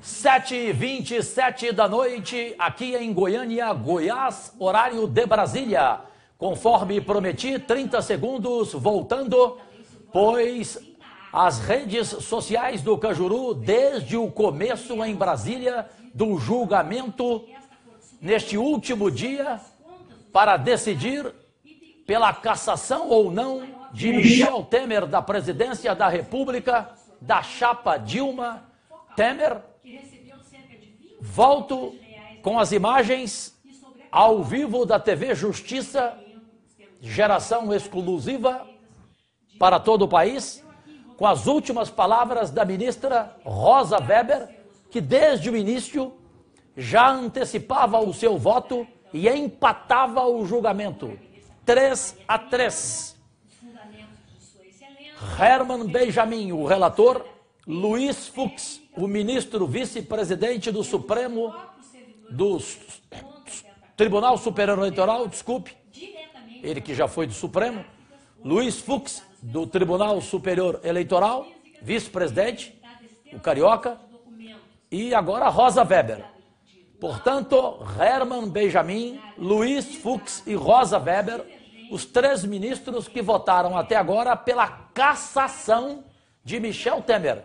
7h27 da noite, aqui em Goiânia, Goiás, horário de Brasília. Conforme prometi, 30 segundos voltando, pois as redes sociais do Cajuru, desde o começo em Brasília, do julgamento, neste último dia, para decidir pela cassação ou não de Michel Temer da presidência da República, da chapa Dilma Temer. Volto com as imagens ao vivo da TV Justiça, geração exclusiva para todo o país, com as últimas palavras da ministra Rosa Weber, que desde o início já antecipava o seu voto e empatava o julgamento. 3-3. Herman Benjamin, o relator, Luiz Fux, o ministro vice-presidente do Supremo, do Tribunal Superior Eleitoral, desculpe, ele que já foi do Supremo, Luiz Fux, do Tribunal Superior Eleitoral, vice-presidente, o carioca, e agora Rosa Weber. Portanto, Herman Benjamin, Luiz Fux e Rosa Weber, os três ministros que votaram até agora pela cassação de Michel Temer,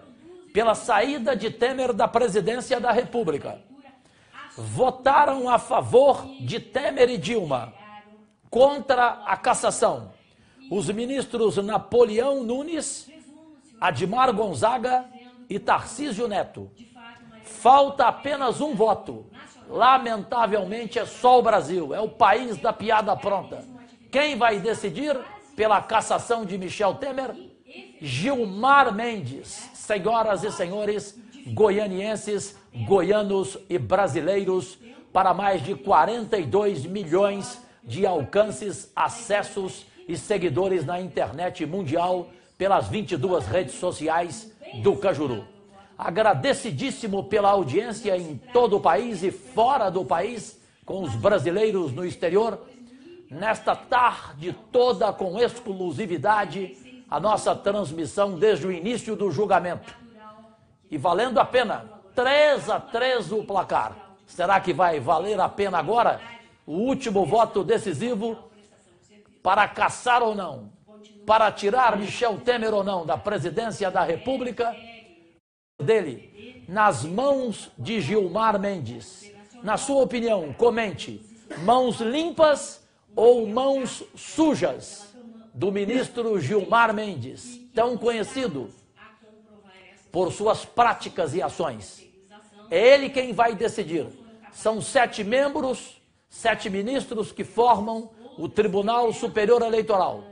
pela saída de Temer da presidência da República. Votaram a favor de Temer e Dilma, contra a cassação os ministros Napoleão Nunes, Admar Gonzaga e Tarcísio Neto. Falta apenas um voto. Lamentavelmente é só o Brasil, é o país da piada pronta. Quem vai decidir pela cassação de Michel Temer? Gilmar Mendes. Senhoras e senhores, goianienses, goianos e brasileiros, para mais de 42 milhões de alcances, acessos e seguidores na internet mundial pelas 22 redes sociais do Cajuru. Agradecidíssimo pela audiência em todo o país e fora do país, com os brasileiros no exterior, nesta tarde toda com exclusividade, a nossa transmissão desde o início do julgamento. E valendo a pena, 3-3 o placar. Será que vai valer a pena agora o último voto decisivo para cassar ou não? Para tirar Michel Temer ou não da presidência da República? Dele, nas mãos de Gilmar Mendes. Na sua opinião, comente, mãos limpas ou mãos sujas do ministro Gilmar Mendes, tão conhecido por suas práticas e ações? É ele quem vai decidir. São 7 membros, 7 ministros que formam o Tribunal Superior Eleitoral.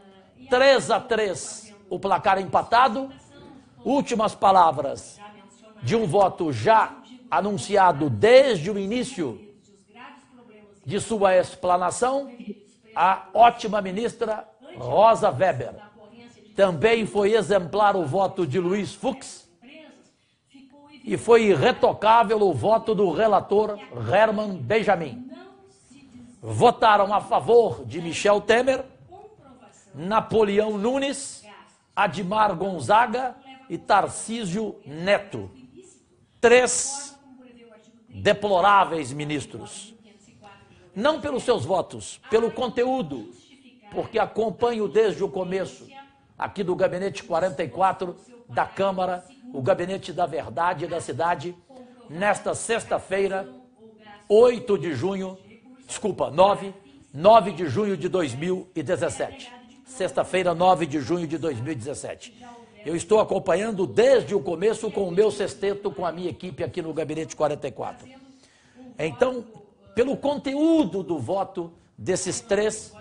3-3 o placar empatado. Últimas palavras de um voto já anunciado desde o início de sua explanação, a ótima ministra Rosa Weber. Também foi exemplar o voto de Luiz Fux e foi irretocável o voto do relator Herman Benjamin. Votaram a favor de Michel Temer Napoleão Nunes, Admar Gonzaga e Tarcísio Neto. 3 deploráveis ministros. Não pelos seus votos, pelo conteúdo, porque acompanho desde o começo, aqui do Gabinete 44 da Câmara, o Gabinete da Verdade da Cidade, nesta sexta-feira, 9 de junho de 2017. Sexta-feira, 9 de junho de 2017. Eu estou acompanhando desde o começo com o meu sexteto, com a minha equipe aqui no Gabinete 44. Então, pelo conteúdo do voto desses 3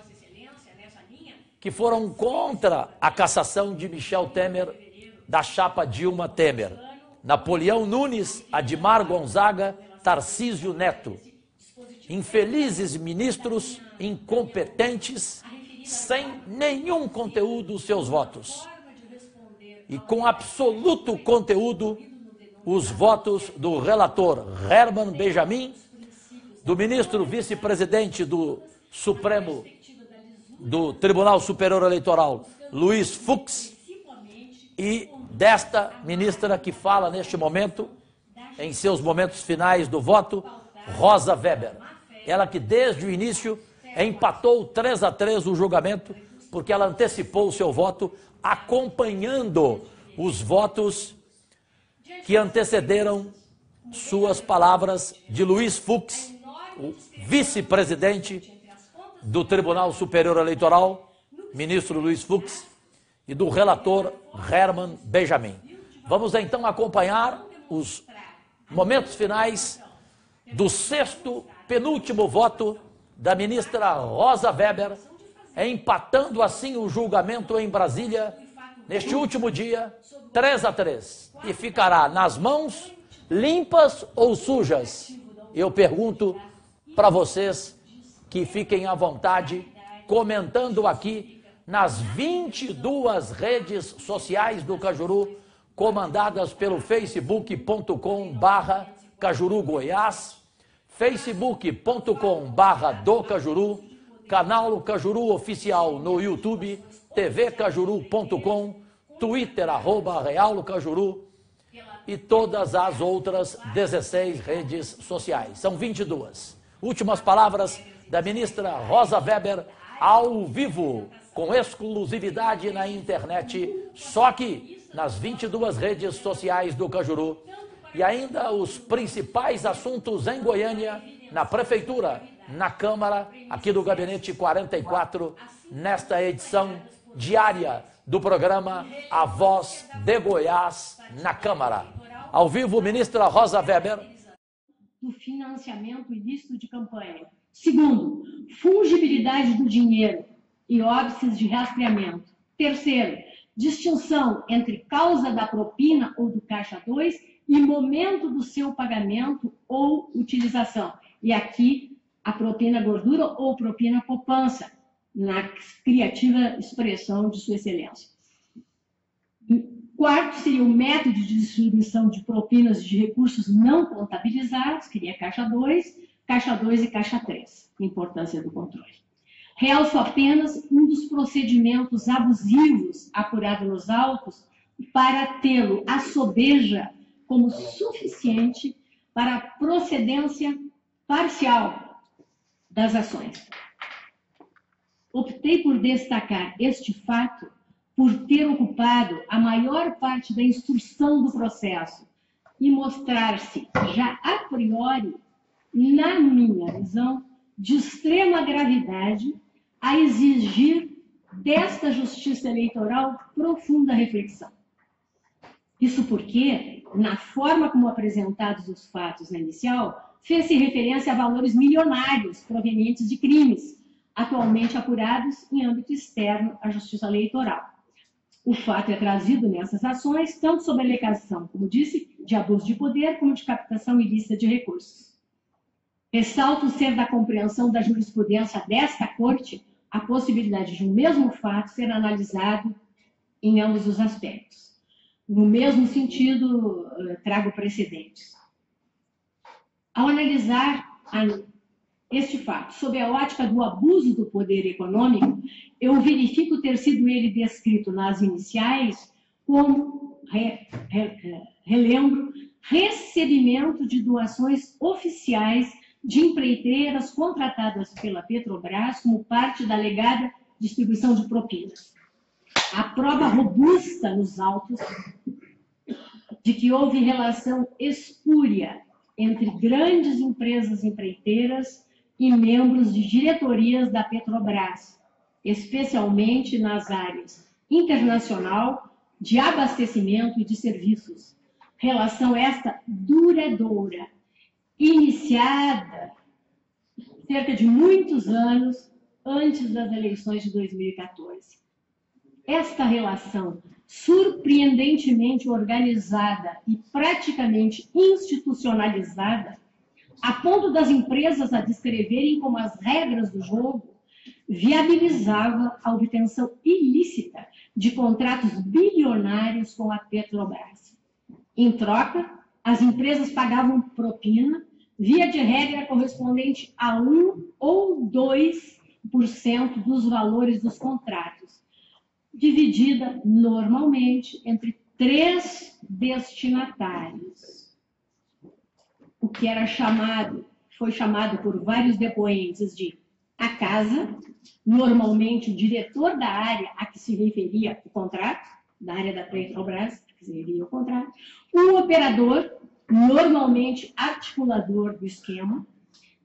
que foram contra a cassação de Michel Temer, da chapa Dilma Temer. Napoleão Nunes, Admar Gonzaga, Tarcísio Neto. Infelizes ministros, incompetentes, sem nenhum conteúdo os seus votos. E com absoluto conteúdo, os votos do relator Herman Benjamin, do ministro vice-presidente do Supremo, do Tribunal Superior Eleitoral, Luiz Fux, e desta ministra que fala neste momento, em seus momentos finais do voto, Rosa Weber. Ela que desde o início empatou 3-3 o julgamento, porque ela antecipou o seu voto, acompanhando os votos que antecederam suas palavras de Luiz Fux, o vice-presidente do Tribunal Superior Eleitoral, ministro Luiz Fux, e do relator Herman Benjamin. Vamos então acompanhar os momentos finais do sexto, penúltimo voto da ministra Rosa Weber, empatando assim o julgamento em Brasília, neste último dia, 3-3. E ficará nas mãos limpas ou sujas? Eu pergunto para vocês que fiquem à vontade, comentando aqui nas 22 redes sociais do Cajuru, comandadas pelo facebook.com/Cajuru Goiás, facebook.com/do Cajuru, canal Cajuru Oficial no YouTube, tvcajuru.com, Twitter, @Real Cajuru e todas as outras 16 redes sociais. São 22. Últimas palavras da ministra Rosa Weber, ao vivo, com exclusividade na internet, só aqui nas 22 redes sociais do Cajuru. E ainda os principais assuntos em Goiânia, na Prefeitura, na Câmara, aqui do Gabinete 44, nesta edição diária do programa A Voz de Goiás na Câmara. Ao vivo, ministra Rosa Weber. Do financiamento ilícito de campanha. Segundo, fungibilidade do dinheiro e óbices de rastreamento. Terceiro, distinção entre causa da propina ou do caixa 2 e momento do seu pagamento ou utilização. E aqui, a propina gordura ou propina poupança, na criativa expressão de Sua Excelência. Quarto seria o método de distribuição de propinas de recursos não contabilizados, que seria caixa 2 e caixa 3, importância do controle. Realço apenas um dos procedimentos abusivos apurado nos autos para tê-lo a sobeja como suficiente para a procedência parcial das ações. Optei por destacar este fato por ter ocupado a maior parte da instrução do processo e mostrar-se já a priori, na minha visão, de extrema gravidade, a exigir desta Justiça Eleitoral profunda reflexão. Isso porque, na forma como apresentados os fatos na inicial, fez-se referência a valores milionários provenientes de crimes, atualmente apurados em âmbito externo à Justiça Eleitoral. O fato é trazido nessas ações, tanto sob alegação, como disse, de abuso de poder, como de captação ilícita de recursos. Ressalto ser da compreensão da jurisprudência desta Corte a possibilidade de um mesmo fato ser analisado em ambos os aspectos. No mesmo sentido, trago precedentes. Ao analisar este fato, sob a ótica do abuso do poder econômico, eu verifico ter sido ele descrito nas iniciais como, relembro, recebimento de doações oficiais de empreiteiras contratadas pela Petrobras como parte da alegada distribuição de propinas. A prova robusta nos autos de que houve relação espúria entre grandes empresas empreiteiras e membros de diretorias da Petrobras, especialmente nas áreas internacional, de abastecimento e de serviços. Relação esta duradoura, iniciada cerca de muitos anos antes das eleições de 2014. Esta relação, surpreendentemente organizada e praticamente institucionalizada, a ponto das empresas a descreverem como as regras do jogo, viabilizava a obtenção ilícita de contratos bilionários com a Petrobras. Em troca, as empresas pagavam propina, via de regra correspondente a 1 ou 2% dos valores dos contratos, dividida normalmente entre 3 destinatários. o que era foi chamado por vários depoentes de a casa, normalmente o diretor da área a que se referia o contrato, da área da Petrobras, a que se referia o contrato, o operador, normalmente articulador do esquema,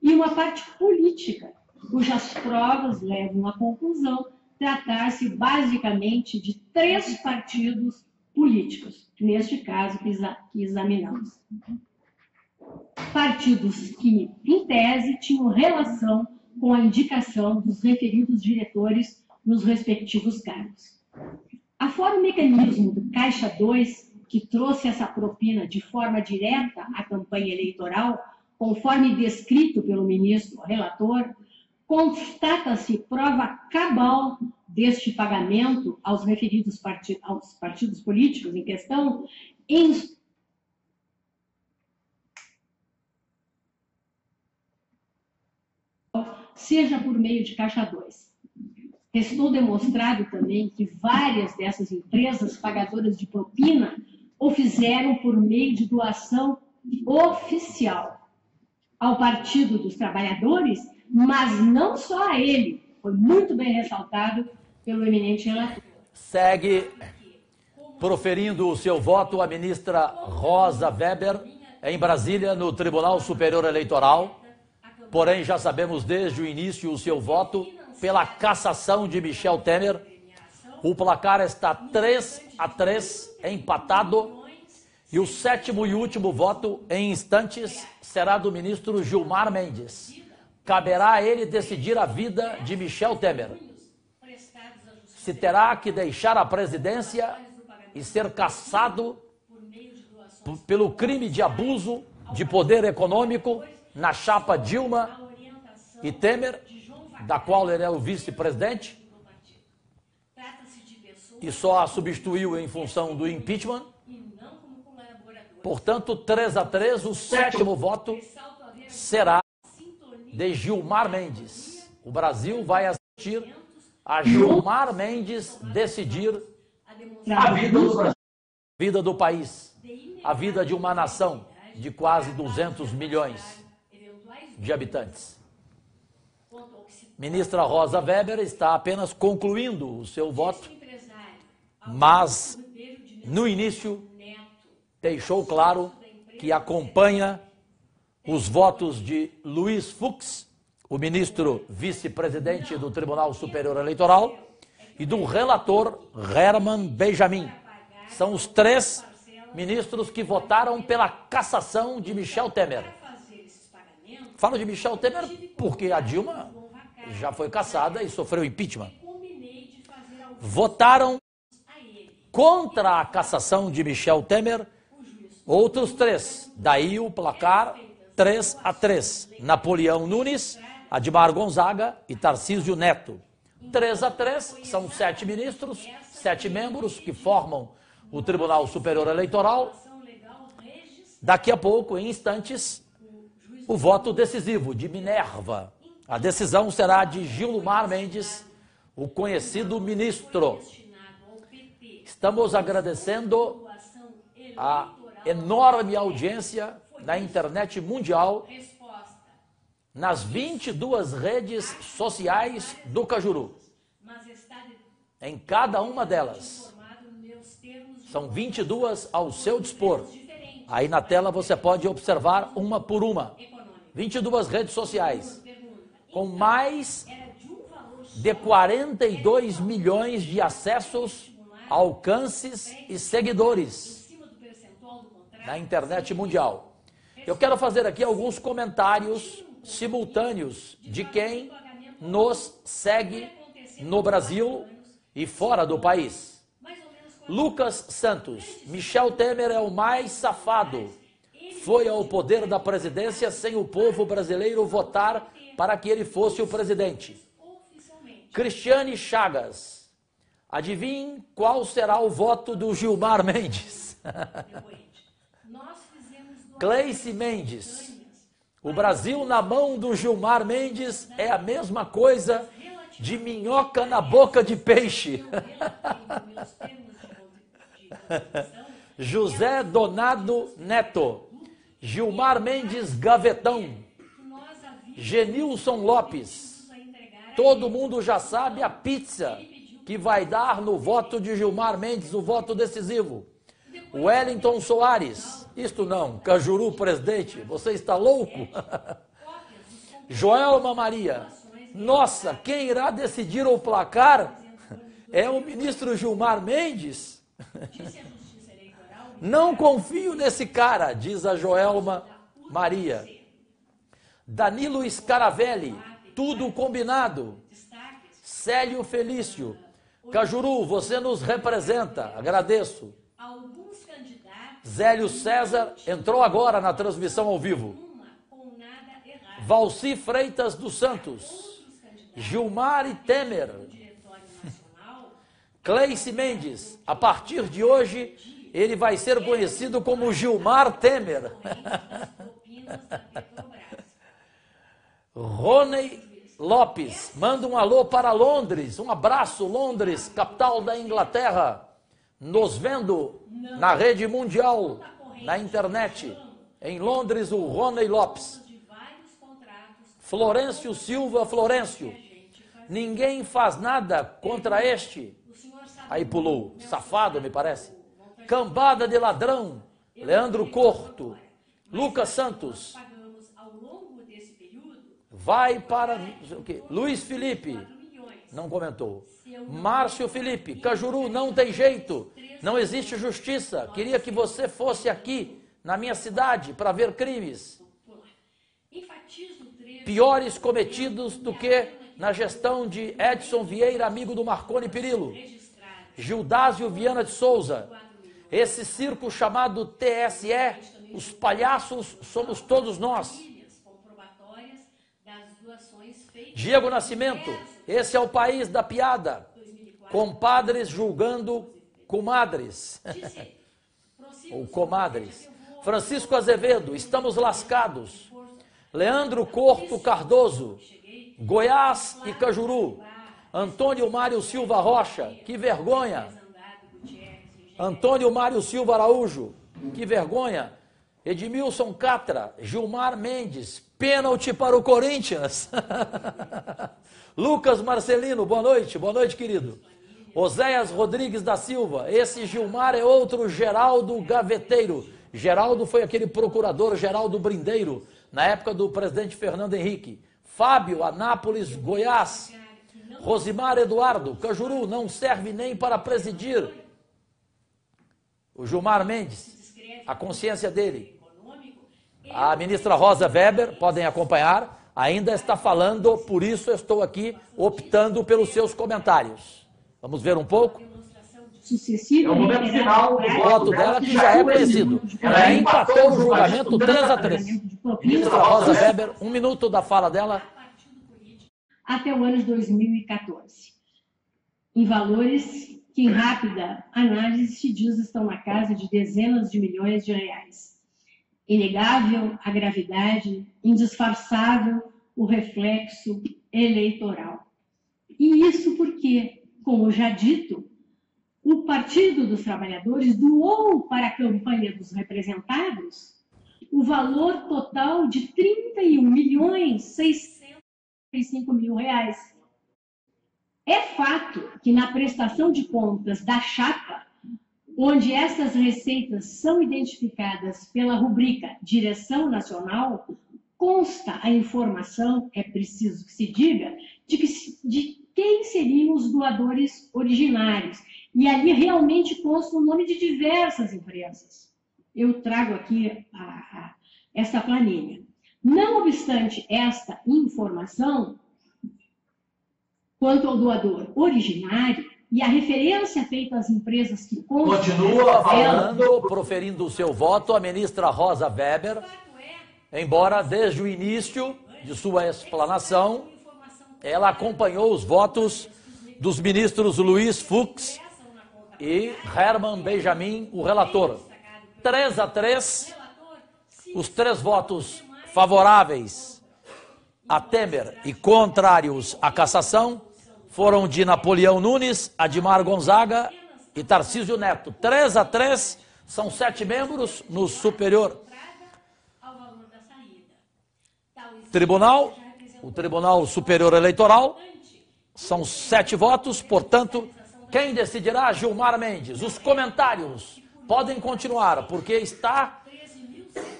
e uma parte política, cujas provas levam à conclusão tratar-se basicamente de 3 partidos políticos, neste caso que examinamos. Partidos que, em tese, tinham relação com a indicação dos referidos diretores nos respectivos cargos. Afora o mecanismo do Caixa 2, que trouxe essa propina de forma direta à campanha eleitoral, conforme descrito pelo ministro relator, constata-se prova cabal deste pagamento aos referidos aos partidos políticos em questão, seja por meio de Caixa 2. Restou demonstrado também que várias dessas empresas pagadoras de propina o fizeram por meio de doação oficial ao Partido dos Trabalhadores, mas não só a ele. Foi muito bem ressaltado pelo eminente relator. Segue proferindo o seu voto a ministra Rosa Weber em Brasília, no Tribunal Superior Eleitoral. Porém, já sabemos desde o início o seu voto pela cassação de Michel Temer. O placar está 3-3, empatado. E o 7º e último voto, em instantes, será do ministro Gilmar Mendes. Caberá a ele decidir a vida de Michel Temer. Se terá que deixar a presidência e ser cassado pelo crime de abuso de poder econômico na chapa Dilma e Temer, da qual ele é o vice-presidente, e só a substituiu em função do impeachment. Portanto, 3-3, o 7º voto será de Gilmar Mendes. O Brasil vai assistir a Gilmar Mendes decidir a vida do país, a vida de uma nação de quase 200 milhões de habitantes. Ministra Rosa Weber está apenas concluindo o seu voto, mas no início deixou claro que acompanha os votos de Luiz Fux, o ministro vice-presidente do Tribunal Superior Eleitoral, e do relator Herman Benjamin. São os 3 ministros que votaram pela cassação de Michel Temer. Falo de Michel Temer porque a Dilma já foi cassada e sofreu impeachment. Votaram contra a cassação de Michel Temer outros 3. Daí o placar 3-3. Napoleão Nunes, Admar Gonzaga e Tarcísio Neto. 3-3, são 7 ministros, 7 membros que formam o Tribunal Superior Eleitoral. Daqui a pouco, em instantes, o voto decisivo de Minerva. A decisão será de Gilmar Mendes, o conhecido ministro. Estamos agradecendo a enorme audiência na internet mundial, nas 22 redes sociais do Cajuru. Em cada uma delas. São 22 ao seu dispor. Aí na tela você pode observar uma por uma. 22 redes sociais. Com mais de 42 milhões de acessos, alcances e seguidores na internet mundial. Eu quero fazer aqui alguns comentários simultâneos de quem nos segue no Brasil e fora do país. Lucas Santos: Michel Temer é o mais safado. Foi ao poder da presidência sem o povo brasileiro votar para que ele fosse o presidente. Cristiane Chagas: adivinhe qual será o voto do Gilmar Mendes. Cleice Mendes: o Brasil na mão do Gilmar Mendes é a mesma coisa de minhoca na boca de peixe. José Donado Neto: Gilmar Mendes Gavetão, Genilson Lopes. Todo mundo já sabe a pizza que vai dar no voto de Gilmar Mendes, o voto decisivo. Wellington Soares, isto não, Cajuru presidente, você está louco? Joelma Maria, nossa, quem irá decidir o placar é o ministro Gilmar Mendes? Não confio nesse cara, diz a Joelma Maria. Danilo Scaravelli, tudo combinado. Célio Felício, Cajuru, você nos representa, agradeço. Zélio César entrou agora na transmissão ao vivo. Valci Freitas dos Santos, Gilmar e Temer. Cleice Mendes, a partir de hoje ele vai ser conhecido como Gilmar Temer. Rony Lopes, manda um alô para Londres, um abraço Londres, capital da Inglaterra, nos vendo na rede mundial, na internet, em Londres o Rony Lopes. Florencio Silva Florencio, ninguém faz nada contra este, aí pulou, safado me parece, cambada de ladrão, Leandro Corto, Lucas Santos, vai para Luiz Felipe, não comentou. Márcio Felipe, Cajuru, não tem jeito, não existe justiça, queria que você fosse aqui, na minha cidade, para ver crimes piores cometidos do que na gestão de Edson Vieira, amigo do Marconi Perillo. Gildásio Viana de Souza, esse circo chamado TSE, os palhaços somos todos nós. Diego Nascimento, esse é o país da piada, compadres julgando comadres, ou comadres. Francisco Azevedo, estamos lascados. Leandro Corto Cardoso, Goiás e Cajuru. Antônio Mário Silva Rocha, que vergonha. Antônio Mário Silva Araújo, que vergonha. Edmilson Catra, Gilmar Mendes, pênalti para o Corinthians. Lucas Marcelino, boa noite querido. Oséias Rodrigues da Silva, esse Gilmar é outro Geraldo Gaveteiro. Geraldo foi aquele procurador Geraldo Brindeiro, na época do presidente Fernando Henrique. Fábio, Anápolis, Goiás. Rosimar Eduardo, Cajuru, não serve nem para presidir. O Gilmar Mendes, a consciência dele. A ministra Rosa Weber, podem acompanhar, ainda está falando, por isso eu estou aqui optando pelos seus comentários. Vamos ver um pouco? É o momento final o voto dela, que já é conhecido. Ela empatou o julgamento 3-3. Ministra Rosa Weber, 1 minuto da fala dela. Até o ano de 2014. Em valores que, em rápida análise, se diz estão na casa de dezenas de milhões de reais. Inegável a gravidade, indisfarçável o reflexo eleitoral. E isso porque, como já dito, o Partido dos Trabalhadores doou para a campanha dos representados o valor total de R$ 31.635.000. É fato que na prestação de contas da chapa, onde essas receitas são identificadas pela rubrica Direção Nacional, consta a informação, é preciso que se diga, de quem seriam os doadores originários. E ali realmente consta o nome de diversas empresas. Eu trago aqui essa planilha. Não obstante esta informação, quanto ao doador originário e a referência feita às empresas que continua falando, proferindo o seu voto, a ministra Rosa Weber, embora desde o início de sua explanação, ela acompanhou os votos dos ministros Luiz Fux e Herman Benjamin, o relator. 3-3, os 3 votos favoráveis a Temer e contrários à cassação foram de Napoleão Nunes, Admar Gonzaga e Tarcísio Neto. 3-3, são 7 membros no Superior tribunal, o Tribunal Superior Eleitoral, são 7 votos, portanto, quem decidirá? Gilmar Mendes. Os comentários podem continuar, porque está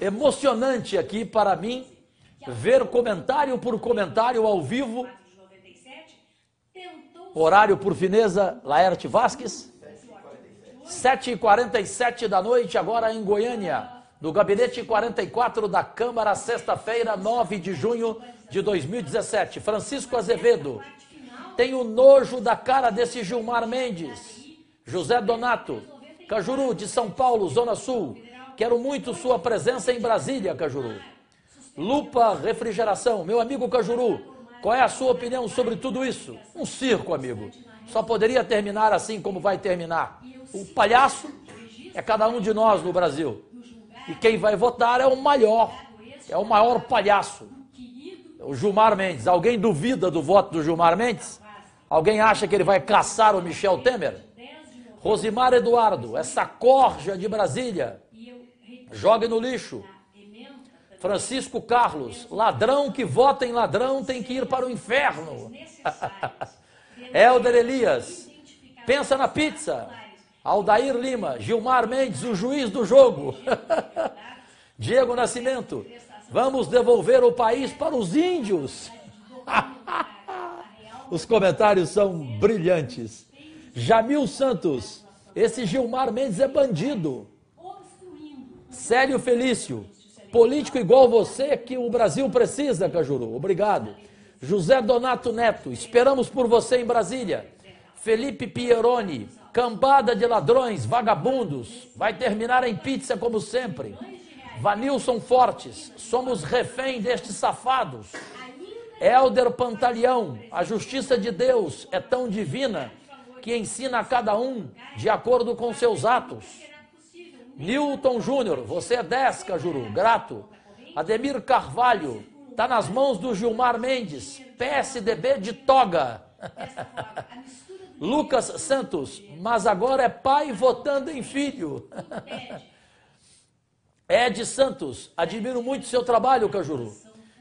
emocionante aqui para mim ver comentário por comentário ao vivo. Horário por fineza, Laerte Vasques. 7h47 da noite, agora em Goiânia, no gabinete 44 da Câmara, sexta-feira, 9 de junho de 2017. Francisco Azevedo, tenho nojo da cara desse Gilmar Mendes. José Donato, Cajuru, de São Paulo, Zona Sul, quero muito sua presença em Brasília, Cajuru. Lupa Refrigeração, meu amigo Cajuru, qual é a sua opinião sobre tudo isso? Um circo, amigo. Só poderia terminar assim como vai terminar. O palhaço é cada um de nós no Brasil. E quem vai votar é o maior palhaço. O Gilmar Mendes. Alguém duvida do voto do Gilmar Mendes? Alguém acha que ele vai caçar o Michel Temer? Rosimar Eduardo, essa corja de Brasília, jogue no lixo. Francisco Carlos, ladrão que vota em ladrão tem que ir para o inferno. Helder Elias, pensa na pizza. Aldair Lima, Gilmar Mendes, o juiz do jogo. Diego Nascimento, vamos devolver o país para os índios. Os comentários são brilhantes. Jamil Santos, esse Gilmar Mendes é bandido. Célio Felício, político igual você que o Brasil precisa, Cajuru. Obrigado. José Donato Neto, esperamos por você em Brasília. Felipe Pieroni, cambada de ladrões, vagabundos, vai terminar em pizza como sempre. Vanilson Fortes, somos refém destes safados. Helder Pantaleão, a justiça de Deus é tão divina que ensina a cada um de acordo com seus atos. Newton Júnior, você é 10, Cajuru, grato. Ademir Carvalho, tá nas mãos do Gilmar Mendes, PSDB de toga. Lucas Santos, mas agora é pai votando em filho. Ed Santos, admiro muito seu trabalho, Cajuru.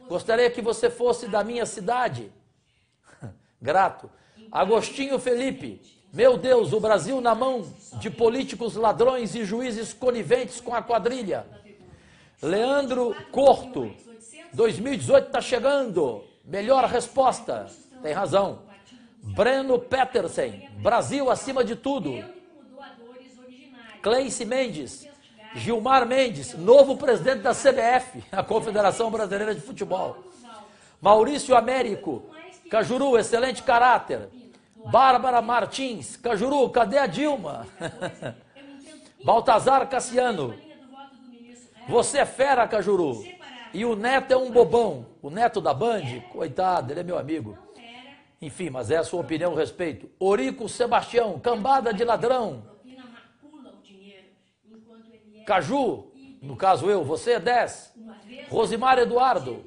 Gostaria que você fosse da minha cidade. Grato. Agostinho Felipe, meu Deus, o Brasil na mão de políticos ladrões e juízes coniventes com a quadrilha. Leandro Corto, 2018 está chegando. Melhor resposta. Tem razão. Breno Petersen, Brasil acima de tudo. Cleice Mendes, Gilmar Mendes, novo presidente da CBF, a Confederação Brasileira de Futebol. Maurício Américo, Cajuru, excelente caráter. Bárbara Martins, Cajuru, cadê a Dilma? Baltazar Cassiano, você é fera, Cajuru. E o Neto é um bobão. O Neto da Band, coitado, ele é meu amigo. Enfim, mas é a sua opinião a respeito. Orico Sebastião, cambada de ladrão. Caju, no caso eu, você é 10. Rosimar Eduardo.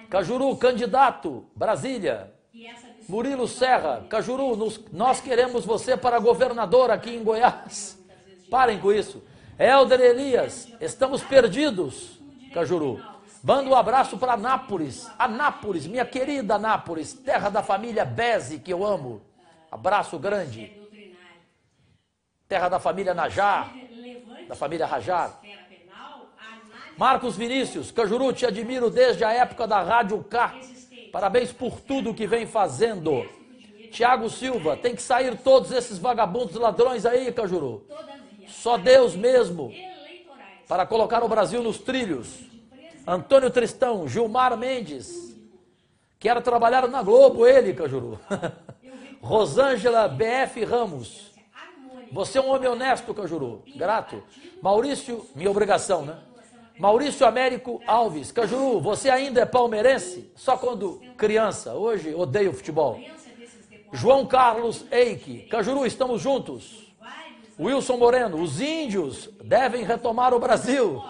Cajuru, candidato, Brasília. Murilo Serra, Cajuru, nós queremos você para governador aqui em Goiás. Parem com isso. Helder Elias, estamos perdidos, Cajuru. Manda um abraço para Anápolis. Anápolis, minha querida Anápolis, terra da família Beze, que eu amo. Abraço grande. Terra da família Najar, da família Rajar. Marcos Vinícius, Cajuru, te admiro desde a época da Rádio K. Parabéns por tudo que vem fazendo. Tiago Silva, tem que sair todos esses vagabundos ladrões aí, Cajuru. Só Deus mesmo para colocar o Brasil nos trilhos. Antônio Tristão, Gilmar Mendes, quero trabalhar na Globo, ele, Cajuru. Rosângela BF Ramos, você é um homem honesto, Cajuru, grato. Maurício, minha obrigação, né? Maurício Américo Alves, Cajuru, você ainda é palmeirense? Só quando criança, hoje odeio futebol. João Carlos Eike, Cajuru, estamos juntos. Wilson Moreno, os índios devem retomar o Brasil.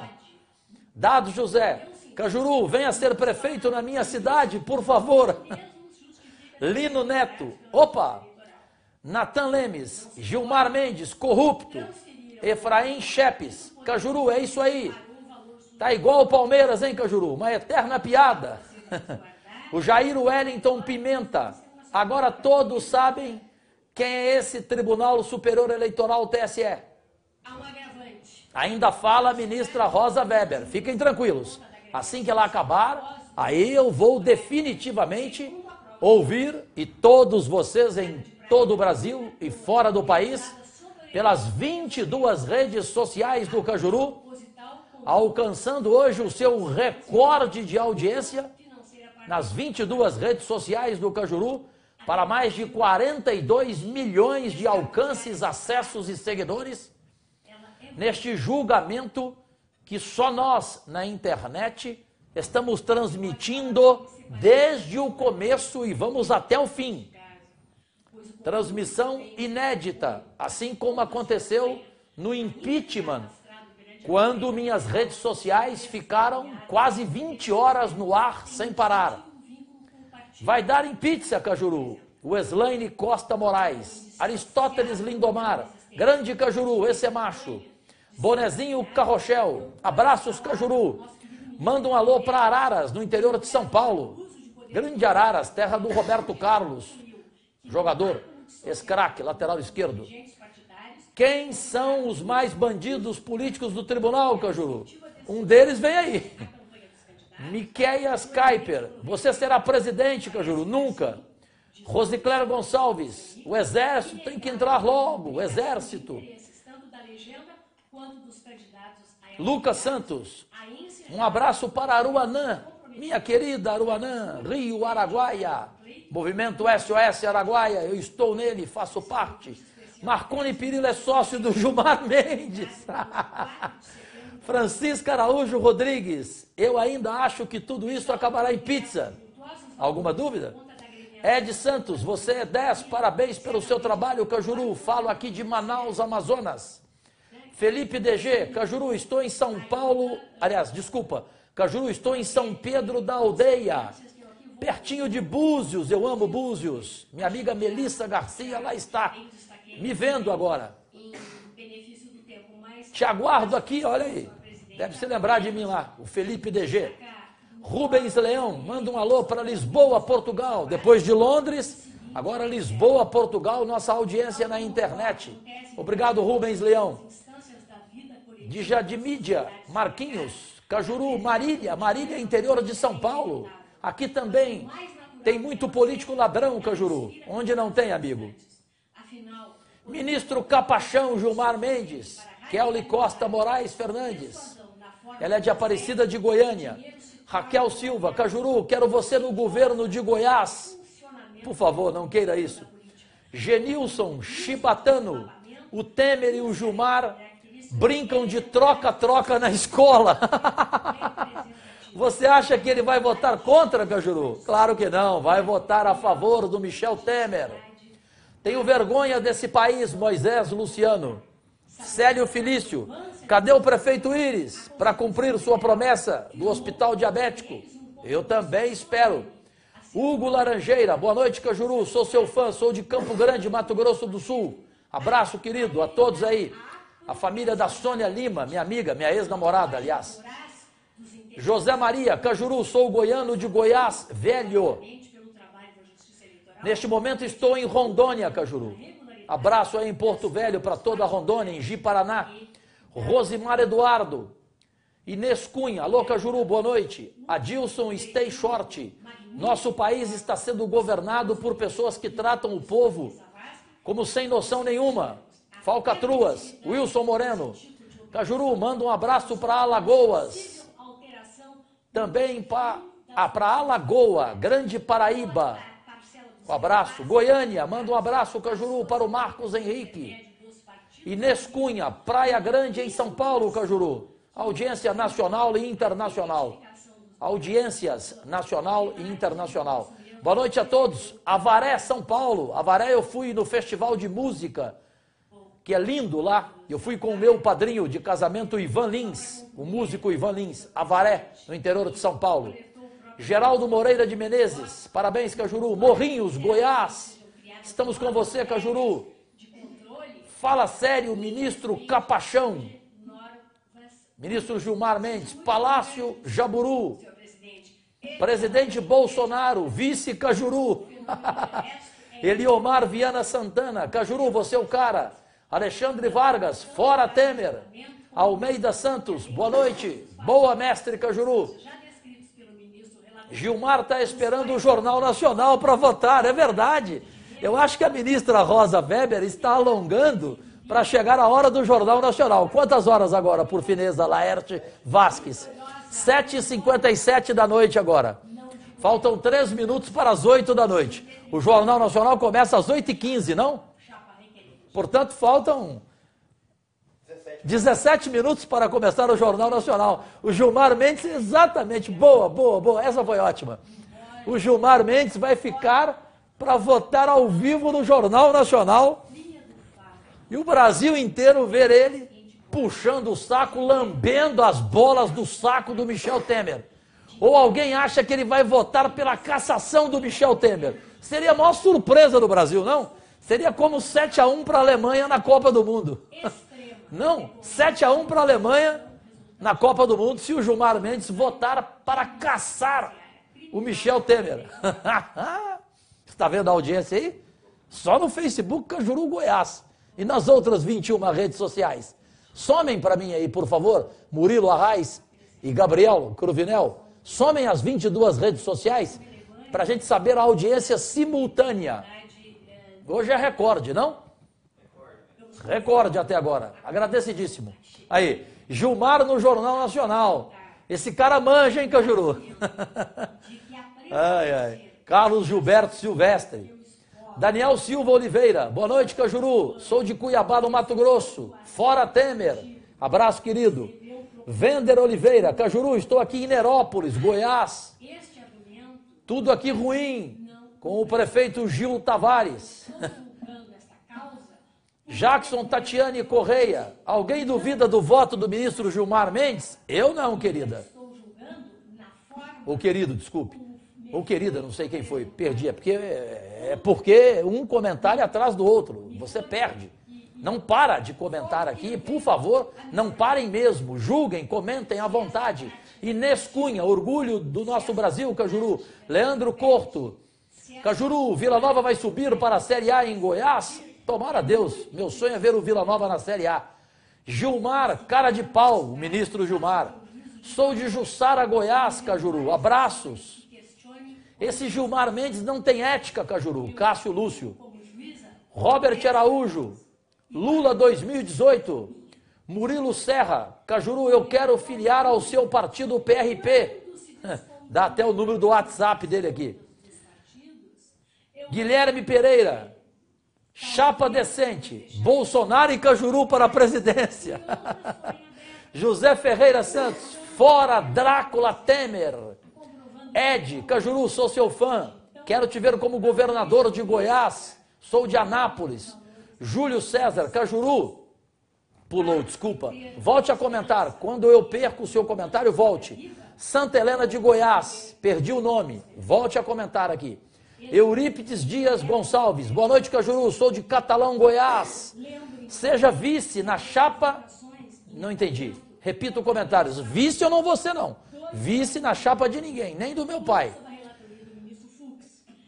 Dado José, Cajuru, venha ser prefeito na minha cidade, por favor. Lino Neto, opa. Natan Lemes, Gilmar Mendes, corrupto. Efraim Chepes, Cajuru, é isso aí. Tá igual o Palmeiras, hein, Cajuru? Uma eterna piada. O Jair Wellington Pimenta. Agora todos sabem quem é esse Tribunal Superior Eleitoral, TSE. Há um agravante. Ainda fala a ministra Rosa Weber. Fiquem tranquilos. Assim que ela acabar, aí eu vou definitivamente ouvir, e todos vocês em todo o Brasil e fora do país, pelas 22 redes sociais do Cajuru, alcançando hoje o seu recorde de audiência nas 22 redes sociais do Cajuru, para mais de 42 milhões de alcances, acessos e seguidores, neste julgamento que só nós, na internet, estamos transmitindo desde o começo e vamos até o fim. Transmissão inédita, assim como aconteceu no impeachment, quando minhas redes sociais ficaram quase 20 horas no ar sem parar. Vai dar em pizza, Cajuru. Weslaine Costa Moraes, Aristóteles Lindomar, Grande Cajuru, esse é macho. Bonezinho Carrochel, abraços, Cajuru. Manda um alô para Araras, no interior de São Paulo. Grande Araras, terra do Roberto Carlos, jogador, ex-craque, lateral esquerdo. Quem são os mais bandidos políticos do tribunal, Cajuru? Um deles vem aí. Miqueias Kuiper, você será presidente, Cajuru? Nunca. Rosiclério Gonçalves, o exército tem que entrar logo, o exército. Lucas Santos, um abraço para Aruanã, minha querida Aruanã, Rio Araguaia, movimento SOS Araguaia, eu estou nele, faço parte. Marconi Pirillo é sócio do Gilmar Mendes. Francisca Araújo Rodrigues, eu ainda acho que tudo isso acabará em pizza. Alguma dúvida? Ed Santos, você é 10, parabéns pelo seu trabalho, Cajuru, falo aqui de Manaus, Amazonas. Felipe DG, Cajuru, estou em São Paulo, aliás, desculpa, Cajuru, estou em São Pedro da Aldeia, pertinho de Búzios, eu amo Búzios. Minha amiga Melissa Garcia lá está, me vendo agora. Te aguardo aqui, olha aí, deve se lembrar de mim lá, o Felipe DG. Rubens Leão, manda um alô para Lisboa, Portugal, depois de Londres, agora Lisboa, Portugal, nossa audiência na internet. Obrigado, Rubens Leão. De Jadimídia, Marquinhos, Cajuru, Marília, interior de São Paulo. Aqui também tem muito político ladrão, Cajuru. Onde não tem, amigo? Ministro Capachão, Gilmar Mendes, Kelly Costa Moraes Fernandes. Ela é de Aparecida de Goiânia. Raquel Silva, Cajuru, quero você no governo de Goiás. Por favor, não queira isso. Genilson Chibatano, o Temer e o Gilmar brincam de troca-troca na escola. Você acha que ele vai votar contra, Cajuru? Claro que não, vai votar a favor do Michel Temer. Tenho vergonha desse país, Moisés Luciano. Célio Felício, cadê o prefeito Íris para cumprir sua promessa do hospital diabético? Eu também espero. Hugo Laranjeira, boa noite, Cajuru, sou seu fã, sou de Campo Grande, Mato Grosso do Sul. Abraço, querido, a todos aí. A família da Sônia Lima, minha amiga, minha ex-namorada, aliás. José Maria, Cajuru, sou goiano de Goiás, velho. Neste momento estou em Rondônia, Cajuru. Abraço aí em Porto Velho para toda a Rondônia, em Ji-Paraná. Rosimar Eduardo. Inês Cunha, alô Cajuru, boa noite. Adilson Stay Short. Nosso país está sendo governado por pessoas que tratam o povo como sem noção nenhuma. Falcatruas, Wilson Moreno. Cajuru, manda um abraço para Alagoas. Também para Alagoa, Grande Paraíba. Um abraço. Goiânia, manda um abraço, Cajuru, para o Marcos Henrique. Inês Cunha, Praia Grande, em São Paulo, Cajuru. Audiência nacional e internacional. Audiências nacional e internacional. Boa noite a todos. Avaré, São Paulo. Avaré, eu fui no Festival de Música, que é lindo lá. Eu fui com o meu padrinho de casamento, Ivan Lins, o músico Ivan Lins. Avaré, no interior de São Paulo. Geraldo Moreira de Menezes, parabéns, Cajuru. Morrinhos, Goiás, estamos com você, Cajuru. Fala sério, ministro Capachão. Ministro Gilmar Mendes, Palácio Jaburu. Presidente Bolsonaro, vice Cajuru. Eliomar Viana Santana, Cajuru, você é o cara. Alexandre Vargas, fora Temer. Almeida Santos, boa noite. Boa, mestre Cajuru. Gilmar está esperando o Jornal Nacional para votar, é verdade. Eu acho que a ministra Rosa Weber está alongando para chegar a hora do Jornal Nacional. Quantas horas agora, por fineza, Laerte Vasques? 7h57 da noite agora. Faltam 3 minutos para as 8 da noite. O Jornal Nacional começa às 8h15, não? Portanto, faltam 17 minutos para começar o Jornal Nacional. O Gilmar Mendes, exatamente, boa, essa foi ótima. O Gilmar Mendes vai ficar para votar ao vivo no Jornal Nacional e o Brasil inteiro ver ele puxando o saco, lambendo as bolas do saco do Michel Temer. Ou alguém acha que ele vai votar pela cassação do Michel Temer? Seria a maior surpresa do Brasil, não? Seria como 7-1 para a Alemanha na Copa do Mundo. Não, 7-1 para a Alemanha na Copa do Mundo se o Gilmar Mendes votar para caçar o Michel Temer. Está vendo a audiência aí? Só no Facebook Cajuru Goiás e nas outras 21 redes sociais. Somem para mim aí, por favor, Murilo Arraes e Gabriel Cruvinel. Somem as 22 redes sociais para a gente saber a audiência simultânea. Hoje é recorde, não? Recorde até agora. Agradecidíssimo. Aí, Gilmar no Jornal Nacional. Esse cara manja, hein, Cajuru? Carlos Gilberto Silvestre. Daniel Silva Oliveira. Boa noite, Cajuru. Sou de Cuiabá, no Mato Grosso. Fora Temer. Abraço, querido. Vender Oliveira. Cajuru, estou aqui em Nerópolis, Goiás. Tudo aqui ruim. Com o prefeito Gil Tavares. Jackson Tatiane Correia. Alguém duvida do voto do ministro Gilmar Mendes? Eu não, querida. Ou querido, desculpe. Ou querida, não sei quem foi. Perdi. É porque um comentário atrás do outro. Você perde. Não para de comentar aqui. Por favor, não parem mesmo. Julguem, comentem à vontade. Inês Cunha, orgulho do nosso Brasil, Cajuru. Leandro Corto. Cajuru, Vila Nova vai subir para a Série A em Goiás? Tomara Deus, meu sonho é ver o Vila Nova na Série A. Gilmar, cara de pau, o ministro Gilmar. Sou de Jussara, Goiás, Cajuru, abraços. Esse Gilmar Mendes não tem ética, Cajuru, Cássio Lúcio. Robert Araújo, Lula 2018. Murilo Serra, Cajuru, eu quero filiar ao seu partido PRP. Dá até o número do WhatsApp dele aqui. Guilherme Pereira, chapa decente, Bolsonaro e Cajuru para a presidência. José Ferreira Santos, fora Drácula Temer. Ed, Cajuru, sou seu fã, quero te ver como governador de Goiás, sou de Anápolis. Júlio César, Cajuru, pulou, desculpa, volte a comentar, quando eu perco o seu comentário, volte. Santa Helena de Goiás, perdi o nome, volte a comentar aqui. Eurípides Dias Gonçalves, boa noite, Cajuru, sou de Catalão, Goiás. Seja vice na chapa, não entendi, repito comentários, vice eu não vou ser não, vice na chapa de ninguém, nem do meu pai.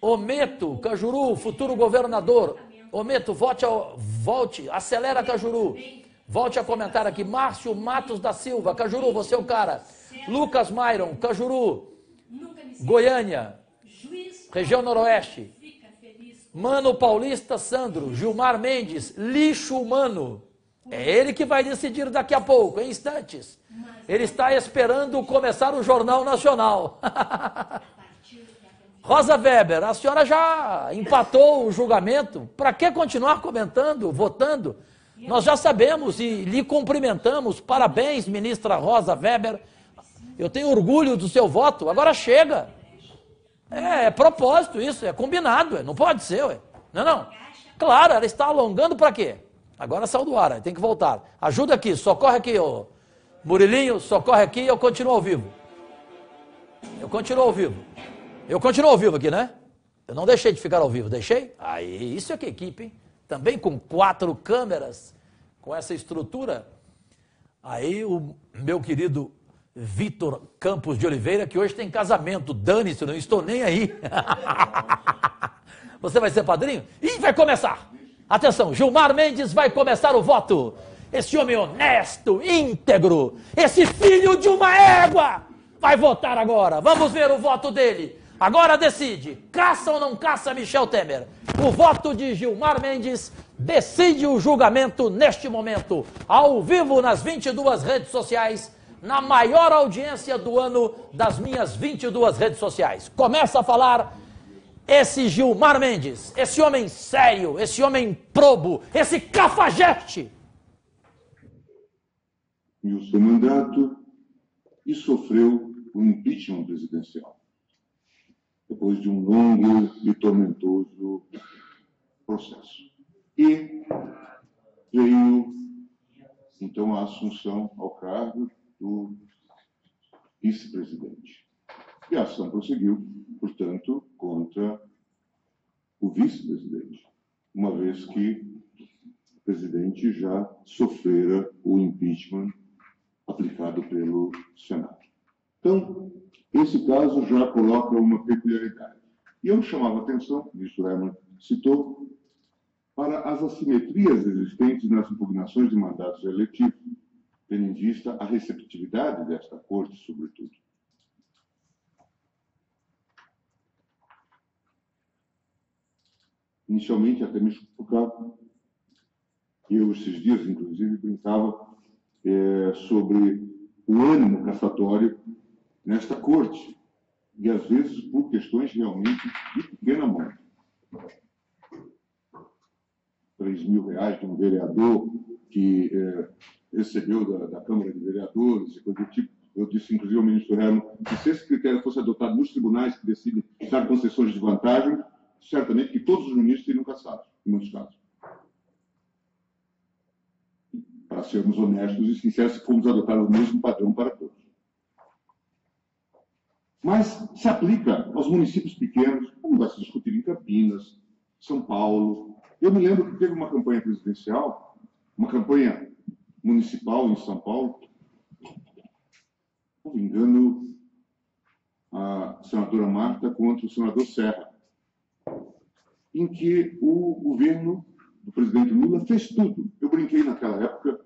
Ometo, Cajuru, futuro governador, Ometo, volte, acelera, Cajuru, volte a comentar aqui. Márcio Matos da Silva, Cajuru, você é o cara. Lucas Myron, Cajuru, Goiânia, região noroeste. Mano Paulista Sandro, Gilmar Mendes, lixo humano. É ele que vai decidir daqui a pouco, em instantes. Ele está esperando começar o Jornal Nacional. Rosa Weber, a senhora já empatou o julgamento. Para que continuar comentando, votando? Nós já sabemos e lhe cumprimentamos. Parabéns, ministra Rosa Weber. Eu tenho orgulho do seu voto. Agora chega. É propósito isso, é combinado, não pode ser, ué. Não. Claro, ela está alongando para quê? Agora saiu do ar, tem que voltar. Ajuda aqui, socorre aqui, ô Murilinho, socorre aqui, eu continuo ao vivo. Eu continuo ao vivo aqui, né? Eu não deixei de ficar ao vivo, deixei? Aí, isso é que equipe, hein? Também com 4 câmeras, com essa estrutura. Aí o meu querido Vitor Campos de Oliveira, que hoje tem casamento, dane-se, não estou nem aí. Você vai ser padrinho? Ih, vai começar! Atenção, Gilmar Mendes vai começar o voto. Esse homem honesto, íntegro, esse filho de uma égua, vai votar agora. Vamos ver o voto dele. Agora decide, caça ou não caça Michel Temer? O voto de Gilmar Mendes decide o julgamento neste momento, ao vivo nas 22 redes sociais, na maior audiência do ano das minhas 22 redes sociais. Começa a falar esse Gilmar Mendes, esse homem sério, esse homem probo, esse cafajeste. E o seu mandato e sofreu o impeachment presidencial, depois de um longo e tormentoso processo. E veio, então, a assunção ao cargo do vice-presidente. E a ação prosseguiu, portanto, contra o vice-presidente, uma vez que o presidente já sofrera o impeachment aplicado pelo Senado. Então, esse caso já coloca uma peculiaridade. E eu chamava a atenção, o ministro Herman citou, para as assimetrias existentes nas impugnações de mandatos eletivos, tendo em vista a receptividade desta Corte, sobretudo. Inicialmente, até me chocava, eu esses dias, inclusive, brincava sobre o ânimo caçatório nesta Corte, e às vezes por questões realmente de pequena monta. R$3.000 de um vereador que recebeu da Câmara de Vereadores e coisa do tipo. Eu disse, inclusive, ao ministro Herman, que se esse critério fosse adotado nos tribunais que decidem dar concessões de vantagem, certamente que todos os ministros seriam caçados, em muitos casos. Para sermos honestos e sinceros, se formos adotar o mesmo padrão para todos. Mas se aplica aos municípios pequenos, como vai se discutir em Campinas, São Paulo. Eu me lembro que teve uma campanha presidencial, uma campanha municipal em São Paulo, não me engano, a senadora Marta contra o senador Serra, em que o governo do presidente Lula fez tudo. Eu brinquei naquela época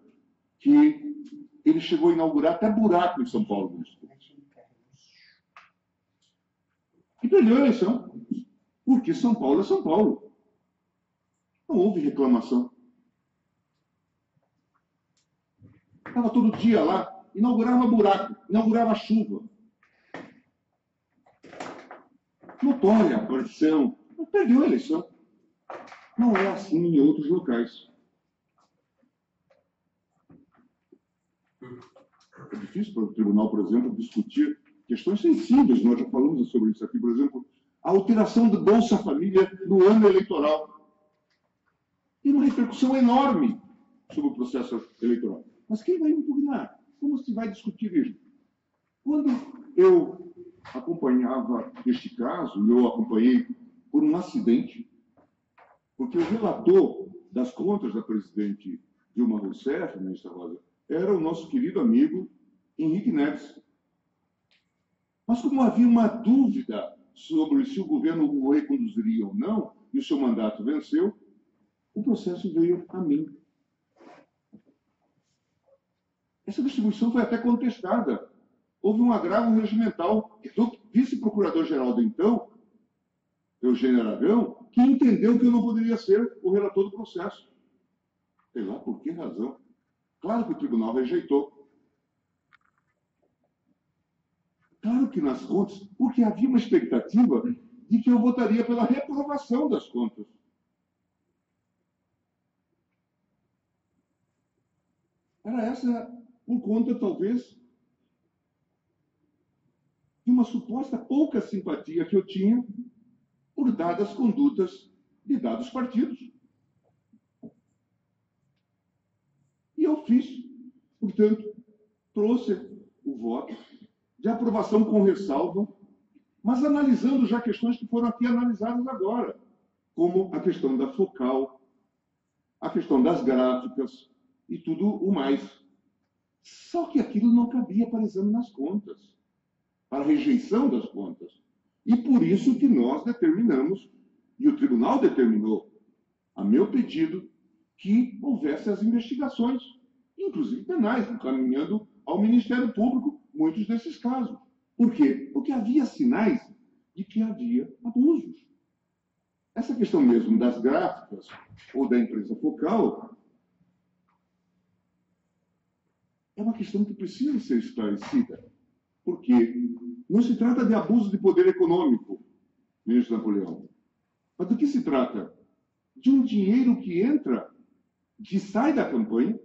que ele chegou a inaugurar até buraco em São Paulo. E perdeu a eleição, porque São Paulo é São Paulo. Não houve reclamação. Estava todo dia lá, inaugurava buraco, inaugurava chuva. Notória a corrupção. Perdeu a eleição. Não é assim em outros locais. É difícil para o tribunal, por exemplo, discutir questões sensíveis. Nós já falamos sobre isso aqui, por exemplo, a alteração do Bolsa Família no ano eleitoral. Tem uma repercussão enorme sobre o processo eleitoral. Mas quem vai impugnar? Como se vai discutir isso? Quando eu acompanhava este caso, eu acompanhei por um acidente, porque o relator das contas da presidente Dilma Rousseff, ministra Rosa, era o nosso querido amigo Henrique Neves. Mas como havia uma dúvida sobre se o governo o reconduziria ou não, e o seu mandato venceu, o processo veio a mim. Essa distribuição foi até contestada. Houve um agravo regimental do vice-procurador-geral do então, Eugênio Aragão, que entendeu que eu não poderia ser o relator do processo. Sei lá por que razão. Claro que o tribunal rejeitou. Claro que nas contas, porque havia uma expectativa de que eu votaria pela reprovação das contas. Era essa, por conta, talvez, de uma suposta pouca simpatia que eu tinha por dadas condutas de dados partidos. E eu fiz, portanto, trouxe o voto de aprovação com ressalva, mas analisando já questões que foram aqui analisadas agora, como a questão da focal, a questão das gráficas e tudo o mais. Só que aquilo não cabia para exame nas contas, para rejeição das contas. E por isso que nós determinamos, e o tribunal determinou, a meu pedido, que houvesse as investigações, inclusive penais, encaminhando ao Ministério Público muitos desses casos. Por quê? Porque havia sinais de que havia abusos. Essa questão mesmo das gráficas ou da empresa focal é uma questão que precisa ser esclarecida, porque não se trata de abuso de poder econômico, ministro Napoleão, mas do que se trata? De um dinheiro que entra, que sai da campanha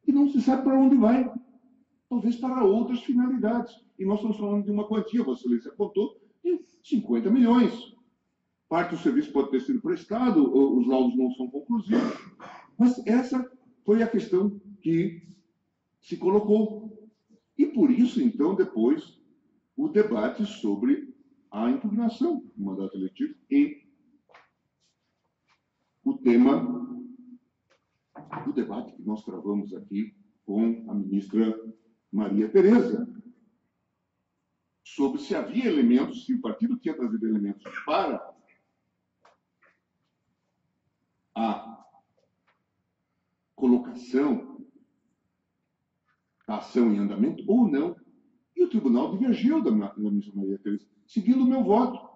e não se sabe para onde vai, talvez para outras finalidades. E nós estamos falando de uma quantia, Vossa Excelência apontou, de 50 milhões. Parte do serviço pode ter sido prestado, os laudos não são conclusivos, mas essa foi a questão que se colocou. E por isso, então, depois, o debate sobre a impugnação do mandato eletivo e o tema do debate que nós travamos aqui com a ministra Maria Tereza, sobre se havia elementos, se o partido tinha trazido elementos para a colocação da ação em andamento ou não. E o tribunal divergiu da ministra Maria Tereza, seguindo o meu voto.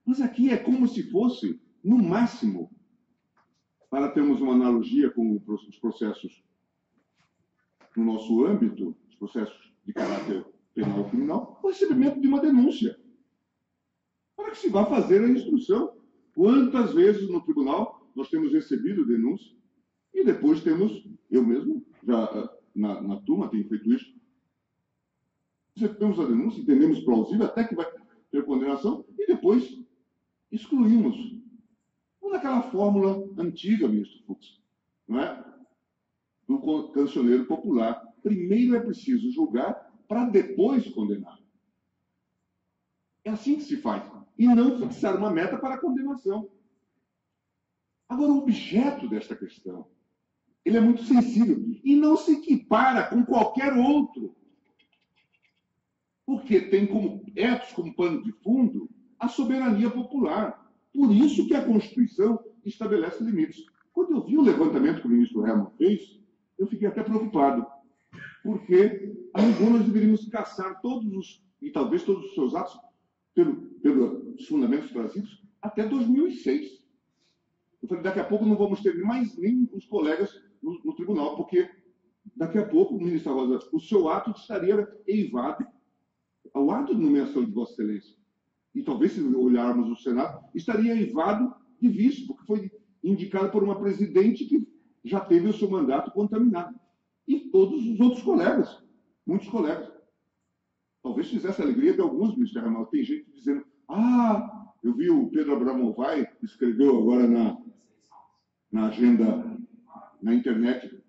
Mas aqui é como se fosse, no máximo, para termos uma analogia com os processos no nosso âmbito, os processos de caráter penal ou criminal, o recebimento de uma denúncia, para que se vá fazer a instrução. Quantas vezes no tribunal nós temos recebido denúncia e depois temos, eu mesmo, já na turma tenho feito isso, recebemos a denúncia, entendemos plausível, até que vai ter condenação, e depois excluímos. Ou naquela fórmula antiga, ministro Fux, não é? Do cancioneiro popular. Primeiro é preciso julgar para depois condenar. É assim que se faz. E não fixar uma meta para a condenação. Agora, o objeto desta questão, ele é muito sensível e não se equipara com qualquer outro. Porque tem como etos, como pano de fundo, a soberania popular. Por isso que a Constituição estabelece limites. Quando eu vi o levantamento que o ministro Herman fez, eu fiquei até preocupado. Porque, a rigor, nós deveríamos caçar todos os, e talvez todos os seus atos, pelos fundamentos trazidos, até 2006. Eu falei, daqui a pouco não vamos ter mais nem os colegas no tribunal, porque daqui a pouco, ministro Rosa, o seu ato estaria eivado ao ato de nomeação de Vossa Excelência. E talvez, se olharmos o Senado, estaria eivado de vício, porque foi indicado por uma presidente que já teve o seu mandato contaminado. E todos os outros colegas, muitos colegas. Talvez fizesse a alegria de alguns, ministro Ramal. Tem gente dizendo, eu vi o Pedro Abramovay, que escreveu agora na agenda, na internet,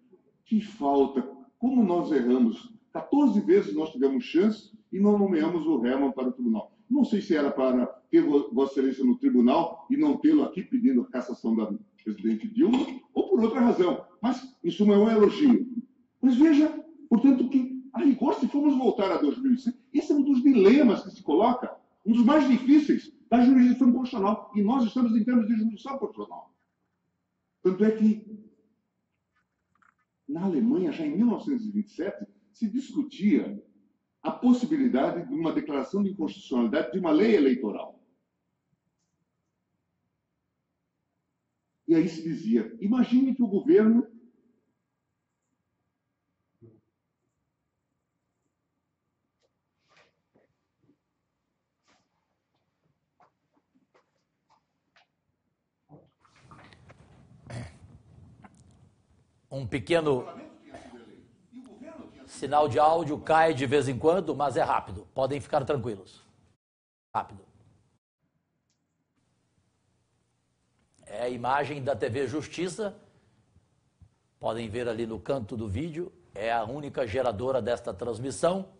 que falta, como nós erramos. 14 vezes nós tivemos chance e não nomeamos o Herman para o tribunal. Não sei se era para ter Vossa Excelência no tribunal e não tê-lo aqui pedindo a cassação da presidente Dilma, ou por outra razão. Mas, em suma, é um elogio. Mas veja, portanto, que, a rigor, se formos voltar a 2006, esse é um dos dilemas que se coloca, um dos mais difíceis da jurisdição constitucional. E nós estamos em termos de jurisdição constitucional. Tanto é que, na Alemanha, já em 1927, se discutia a possibilidade de uma declaração de inconstitucionalidade de uma lei eleitoral. E aí se dizia, imagine que o governo um pequeno sinal de áudio cai de vez em quando, mas é rápido. Podem ficar tranquilos. Rápido. É a imagem da TV Justiça. Podem ver ali no canto do vídeo. É a única geradora desta transmissão.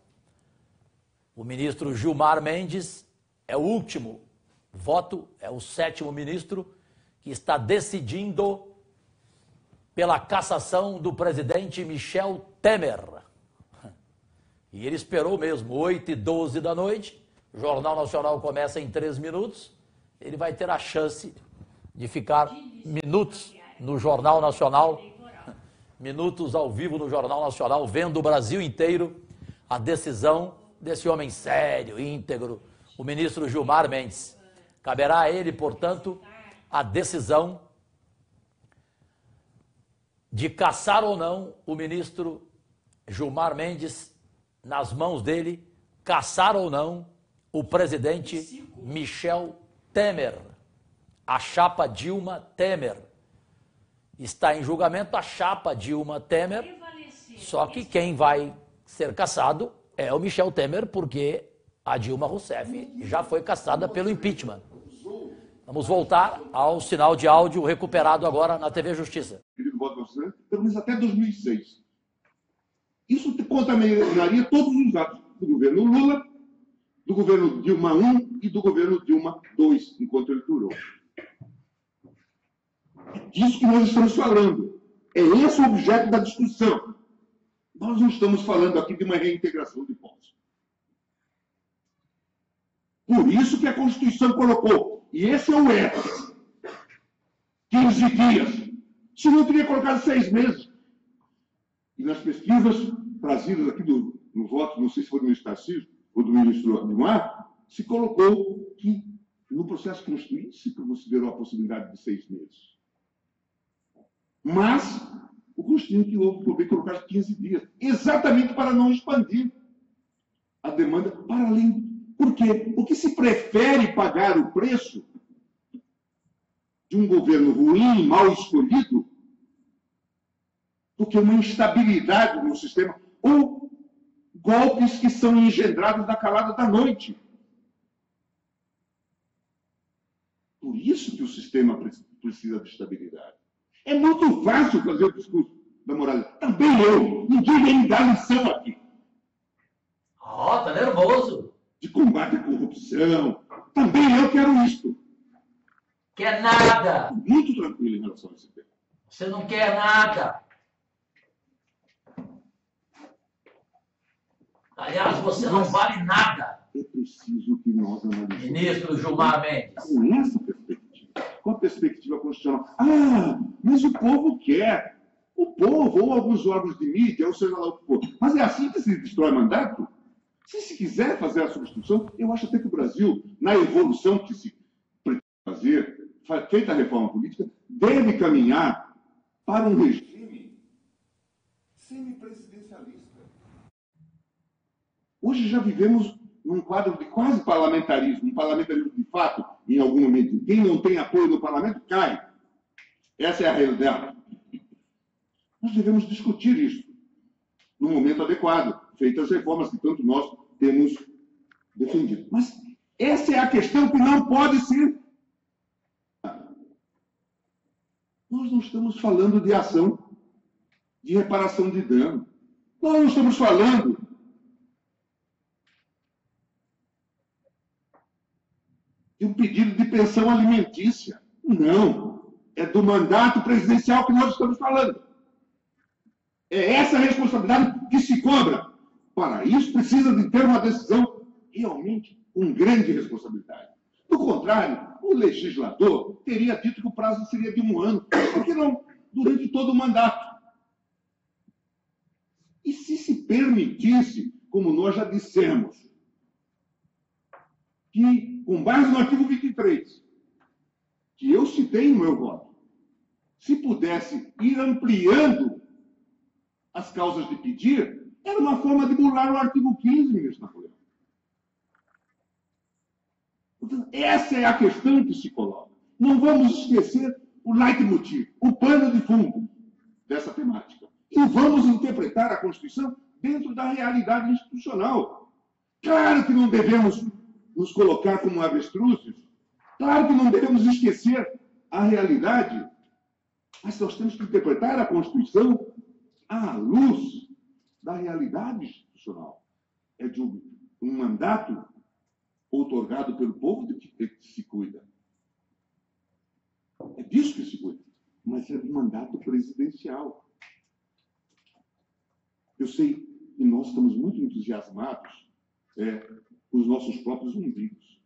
O ministro Gilmar Mendes é o último voto, é o 7º ministro que está decidindo pela cassação do presidente Michel Temer. E ele esperou mesmo, 8h12 da noite, o Jornal Nacional começa em 3 minutos, ele vai ter a chance de ficar minutos no Jornal Nacional, minutos ao vivo no Jornal Nacional, vendo o Brasil inteiro a decisão desse homem sério, íntegro, o ministro Gilmar Mendes. Caberá a ele, portanto, a decisão de cassar ou não o ministro Gilmar Mendes, nas mãos dele, cassar ou não o presidente Michel Temer. A chapa Dilma Temer. Está em julgamento a chapa Dilma Temer, só que quem vai ser cassado é o Michel Temer, porque a Dilma Rousseff já foi cassada pelo impeachment. Vamos voltar ao sinal de áudio recuperado agora na TV Justiça. Querido voto, pelo menos até 2006. Isso contaminaria todos os atos do governo Lula, do governo Dilma I e do governo Dilma II, enquanto ele durou. É disso que nós estamos falando. É esse o objeto da discussão. Nós não estamos falando aqui de uma reintegração de povos. Por isso que a Constituição colocou, e esse é o erro, 15 dias. Se não teria colocado 6 meses. E nas pesquisas trazidas aqui no voto, não sei se foi do ministro Tarcísio ou do ministro Ademar, se colocou que no processo constituinte se considerou a possibilidade de 6 meses. Mas o constituinte houve por bem colocar 15 dias, exatamente para não expandir a demanda para além. Por quê? Porque se prefere pagar o preço de um governo ruim, mal escolhido, do que uma instabilidade no sistema, ou golpes que são engendrados da calada da noite. Por isso que o sistema precisa de estabilidade. É muito fácil fazer o discurso da moralidade. Também eu. Ninguém vem me dar lição aqui. Tá nervoso. De combate à corrupção. Também eu quero isto. Quer nada. Muito tranquilo em relação a esse tema. Você não quer nada. Aliás, você não vale nada. É preciso que nós analisemos. Ministro Gilmar Mendes. Com essa perspectiva. Com a perspectiva constitucional. Ah, mas o povo quer. O povo, ou alguns órgãos de mídia, ou seja lá o que for. Mas é assim que se destrói mandato? Se quiser fazer a substituição, eu acho até que o Brasil, na evolução que se pretende fazer, feita a reforma política, deve caminhar para um regime semipresidencialista. Hoje já vivemos num quadro de quase parlamentarismo, um parlamentarismo de fato, em algum momento. Quem não tem apoio do parlamento, cai. Essa é a realidade. Nós devemos discutir isso no momento adequado, feitas as reformas que tanto nós temos defendido. Mas essa é a questão que não pode ser. Nós não estamos falando de ação de reparação de dano. Nós não estamos falando de um pedido de pensão alimentícia. Não. É do mandato presidencial que nós estamos falando. É essa a responsabilidade que se cobra. Para isso, precisa de ter uma decisão realmente com grande responsabilidade. Do contrário, o legislador teria dito que o prazo seria de 1 ano. Por que não? Durante todo o mandato. E se permitisse, como nós já dissemos, que, com base no artigo 23, que eu citei no meu voto, se pudesse ir ampliando as causas de pedir, era uma forma de burlar o artigo 15, ministro Napoleão. Portanto, essa é a questão que se coloca. Não vamos esquecer o leitmotiv, o pano de fundo dessa temática. E vamos interpretar a Constituição dentro da realidade institucional. Claro que não devemos nos colocar como avestruzes. Claro que não devemos esquecer a realidade. Mas nós temos que interpretar a Constituição à luz da realidade institucional. É de um mandato outorgado pelo povo de que se cuida. É disso que se cuida. Mas é de um mandato mandato presidencial. Eu sei, e nós estamos muito entusiasmados com os nossos próprios umbigos.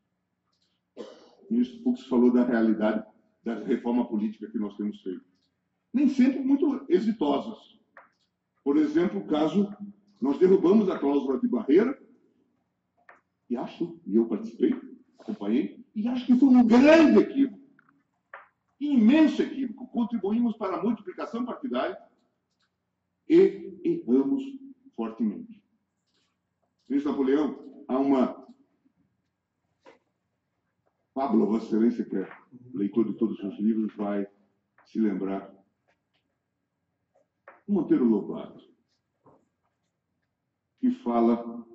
O ministro Fux falou da realidade da reforma política que nós temos feito. Nem sempre muito exitosas. Por exemplo, o caso, nós derrubamos a cláusula de barreira, e eu participei, acompanhei, e acho que foi um grande equívoco, imenso equívoco. Contribuímos para a multiplicação partidária e erramos fortemente. Ministro Napoleão, há uma... Pablo, Vossa Excelência, que é leitor de todos os livros, vai se lembrar. O Monteiro Lobato, que fala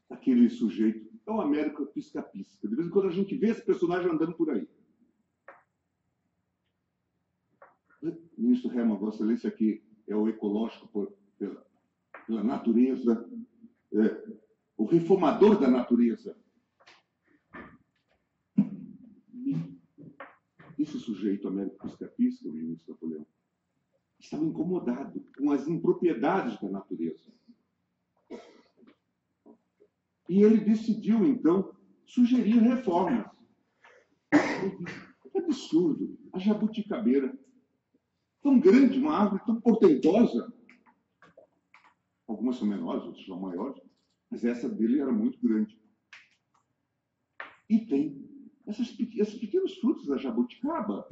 daquele sujeito, é o Américo Pisca-Pisca. De vez em quando a gente vê esse personagem andando por aí. O ministro Hermann, Vossa Excelência, que é o ecológico pela natureza, o reformador da natureza. Esse sujeito, Américo Pisca-Pisca, o ministro Napoleão, estava incomodado com as impropriedades da natureza. E ele decidiu, então, sugerir reformas. Que absurdo! A jabuticabeira, tão grande, uma árvore tão portentosa. Algumas são menores, outras são maiores, mas essa dele era muito grande. E tem esses pequenos frutos da jabuticaba.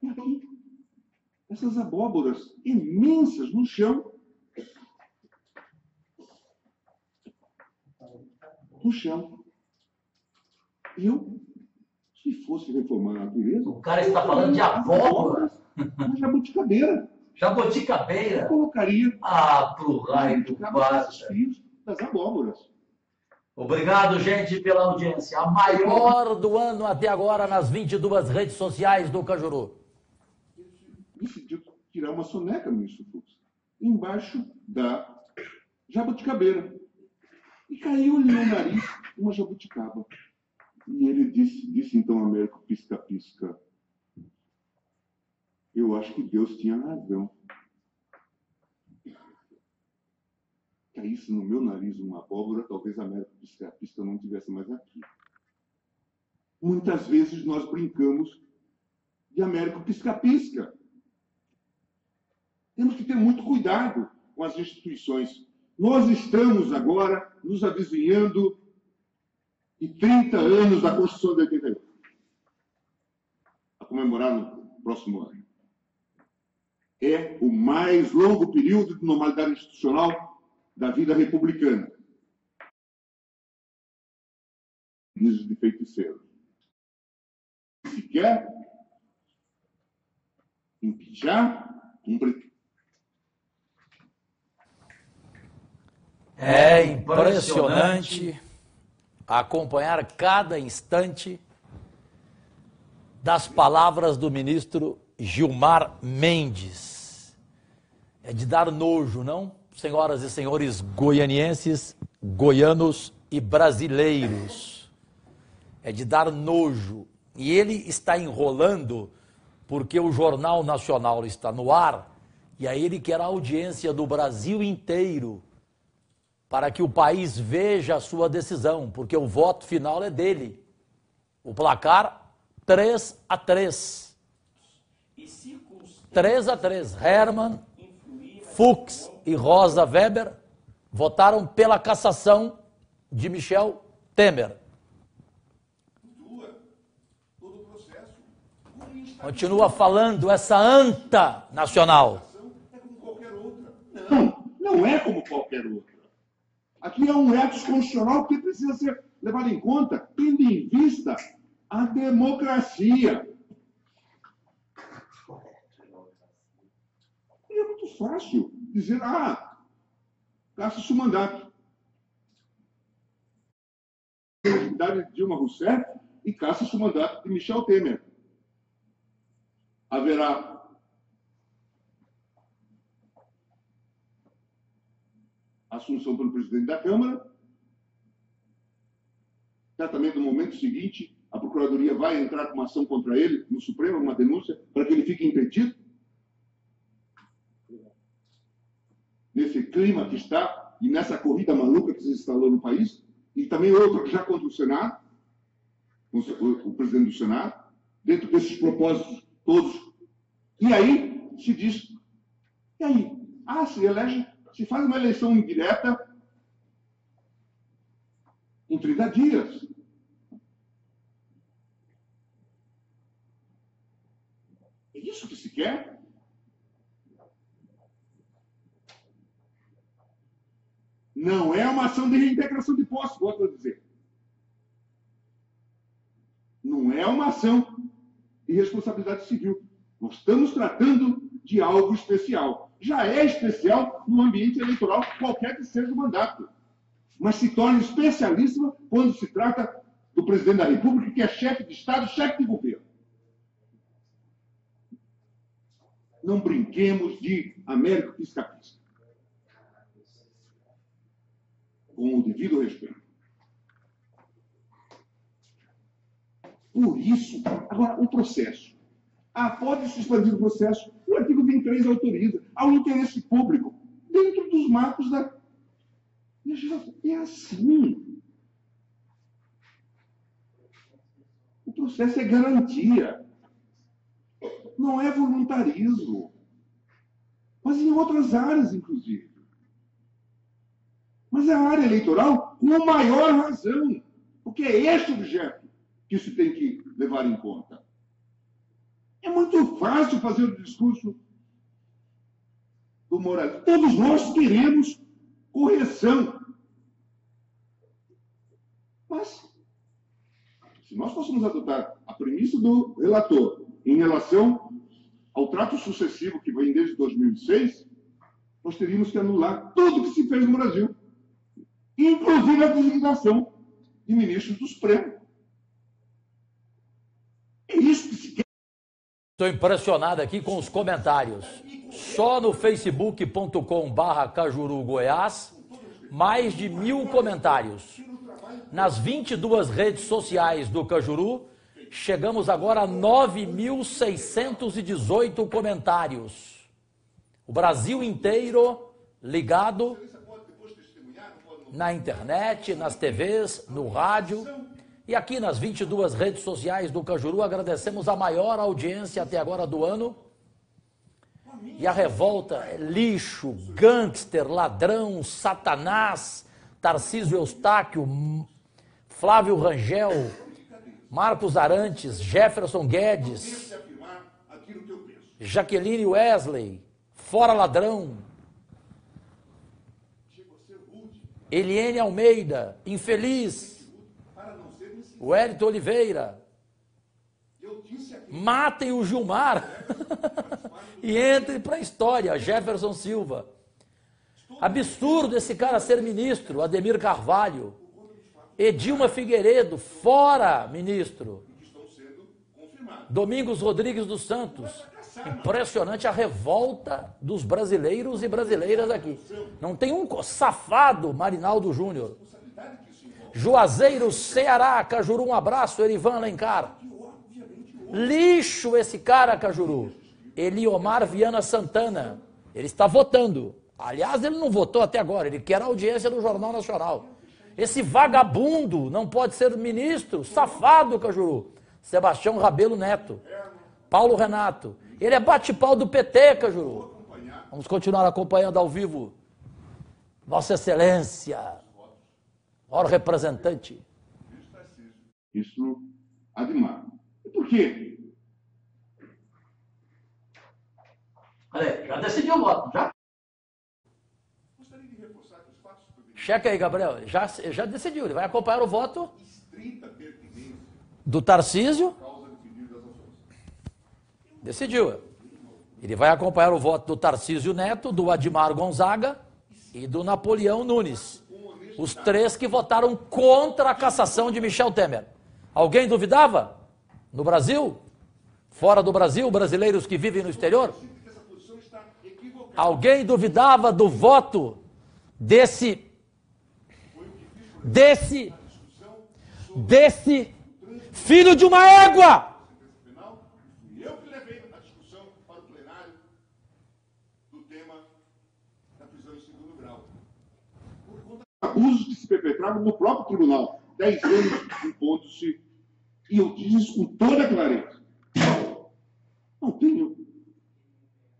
E aqui, essas abóboras imensas no chão. No chão. Se fosse reformar a natureza... O cara está falando de abóbora. Uma jabuticabeira. Jabuticabeira? Eu colocaria... Pro raio do os fios das abóboras. Obrigado, gente, pela audiência. A maior do ano até agora nas 22 redes sociais do Cajuru. Decidiu tirar uma soneca, ministro Fux, embaixo da jabuticabeira. E caiu-lhe no nariz uma jabuticaba. E ele disse então ao Américo Pisca-Pisca: eu acho que Deus tinha razão. Caísse no meu nariz uma abóbora, talvez a Américo Pisca-Pisca não estivesse mais aqui. Muitas vezes nós brincamos de Américo Pisca-Pisca. Temos que ter muito cuidado com as instituições. Nós estamos agora nos avizinhando de 30 anos da Constituição de 88, a comemorar no próximo ano. É o mais longo período de normalidade institucional da vida republicana. Nisso de feiticeiro. Se quer impeachar, cumpre. É impressionante acompanhar cada instante das palavras do ministro Gilmar Mendes. É de dar nojo, não? Senhoras e senhores goianienses, goianos e brasileiros. É de dar nojo. E ele está enrolando porque o Jornal Nacional está no ar e aí ele quer a audiência do Brasil inteiro para que o país veja a sua decisão, porque o voto final é dele. O placar 3-3. 3-3. Hermann, Fux e Rosa Weber votaram pela cassação de Michel Temer. Continua falando essa anta nacional. É como qualquer outra. Não é como qualquer outra. Aqui é um etos constitucional que precisa ser levado em conta, tendo em vista a democracia. E é muito fácil dizer, caça-se o mandato. A legitimidade de Dilma Rousseff e caça-se o mandato de Michel Temer. Haverá assunção pelo presidente da Câmara certamente no momento seguinte, a Procuradoria vai entrar com uma ação contra ele no Supremo, uma denúncia, para que ele fique impedido? Nesse clima que está e nessa corrida maluca que se instalou no país, e também outra já contra o Senado, o presidente do Senado, dentro desses propósitos todos. E aí se diz, e aí? Ah, se elege, se faz uma eleição indireta em 30 dias. É isso que se quer? Não é uma ação de reintegração de posse, volto a dizer. Não é uma ação de responsabilidade civil. Nós estamos tratando de algo especial. Já é especial no ambiente eleitoral, qualquer que seja o mandato. Mas se torna especialíssima quando se trata do presidente da República, que é chefe de Estado, chefe de governo. Não brinquemos de Américo Pisca-Pisca. Com o devido respeito. Por isso, agora, o processo. Pode-se expandir o processo. O artigo 23 autoriza ao interesse público, dentro dos marcos da legislação. É assim. O processo é garantia. Não é voluntarismo. Mas em outras áreas, inclusive. Mas é a área eleitoral com maior razão, porque é este objeto que se tem que levar em conta. É muito fácil fazer o discurso do moralismo. Todos nós queremos correção. Mas, se nós fôssemos adotar a premissa do relator em relação ao trato sucessivo que vem desde 2006, nós teríamos que anular tudo que se fez no Brasil, inclusive a designação de ministros do Supremo. É isso que se quer. Estou impressionado aqui com os comentários. Só no facebook.com/Cajuru Goiás, mais de 1000 comentários. Nas 22 redes sociais do Cajuru, chegamos agora a 9.618 comentários. O Brasil inteiro ligado na internet, nas TVs, no rádio. E aqui nas 22 redes sociais do Cajuru, agradecemos a maior audiência até agora do ano. E a revolta é lixo, gangster, ladrão, satanás, Tarcísio Eustáquio, Flávio Rangel, Marcos Arantes, Jefferson Guedes, Jaqueline Wesley, fora ladrão, Eliene Almeida, infeliz, Wellington Oliveira, matem o Gilmar e entre para a história, Jefferson Silva. Absurdo esse cara ser ministro, Ademir Carvalho, Edilma Figueiredo, fora ministro, Domingos Rodrigues dos Santos. Impressionante a revolta dos brasileiros e brasileiras aqui. Não tem um safado, Marinaldo Júnior. Juazeiro, Ceará, Cajuru, um abraço, Erivan Alencar. Lixo esse cara, Cajuru. Eliomar Viana Santana. Ele está votando. Aliás, ele não votou até agora, ele quer a audiência do Jornal Nacional. Esse vagabundo não pode ser ministro, safado, Cajuru. Sebastião Rabelo Neto. Paulo Renato. Ele é bate-pau do PT, Cajuru. Vamos continuar acompanhando ao vivo. Vossa Excelência, maior representante. Isso admiro. E por quê? Olha, já decidiu o voto, já? Checa aí, Gabriel. Já decidiu. Ele vai acompanhar o voto do Tarcísio. Decidiu. Ele vai acompanhar o voto do Tarcísio Neto, do Admar Gonzaga e do Napoleão Nunes. Os três que votaram contra a cassação de Michel Temer. Alguém duvidava? No Brasil? Fora do Brasil, brasileiros que vivem no exterior? Alguém duvidava do voto desse desse filho de uma égua. E eu que levei a discussão para o plenário do tema da prisão em segundo grau. Por conta dos abusos que se perpetravam no próprio tribunal. 10 anos impondo-se, e eu disse isso com toda clareza.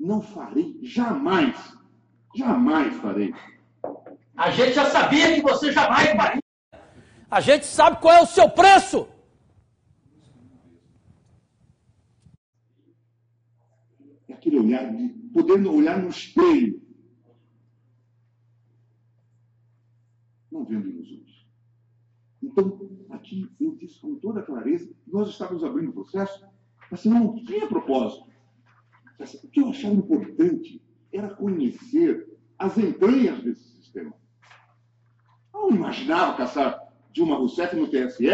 Não farei, jamais farei. A gente já sabia que você jamais faria. A gente sabe qual é o seu preço. É aquele olhar, de poder olhar no espelho, não vendo ilusões. Então, aqui eu disse com toda clareza que nós estávamos abrindo o processo, mas não tinha propósito. O que eu achava importante era conhecer as entranhas desse sistema. Eu não imaginava caçar Dilma Rousseff no TSE.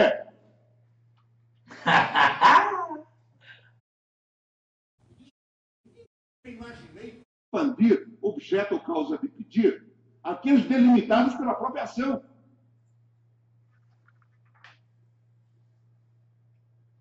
Imaginei expandir objeto ou causa de pedir aqueles delimitados pela própria ação.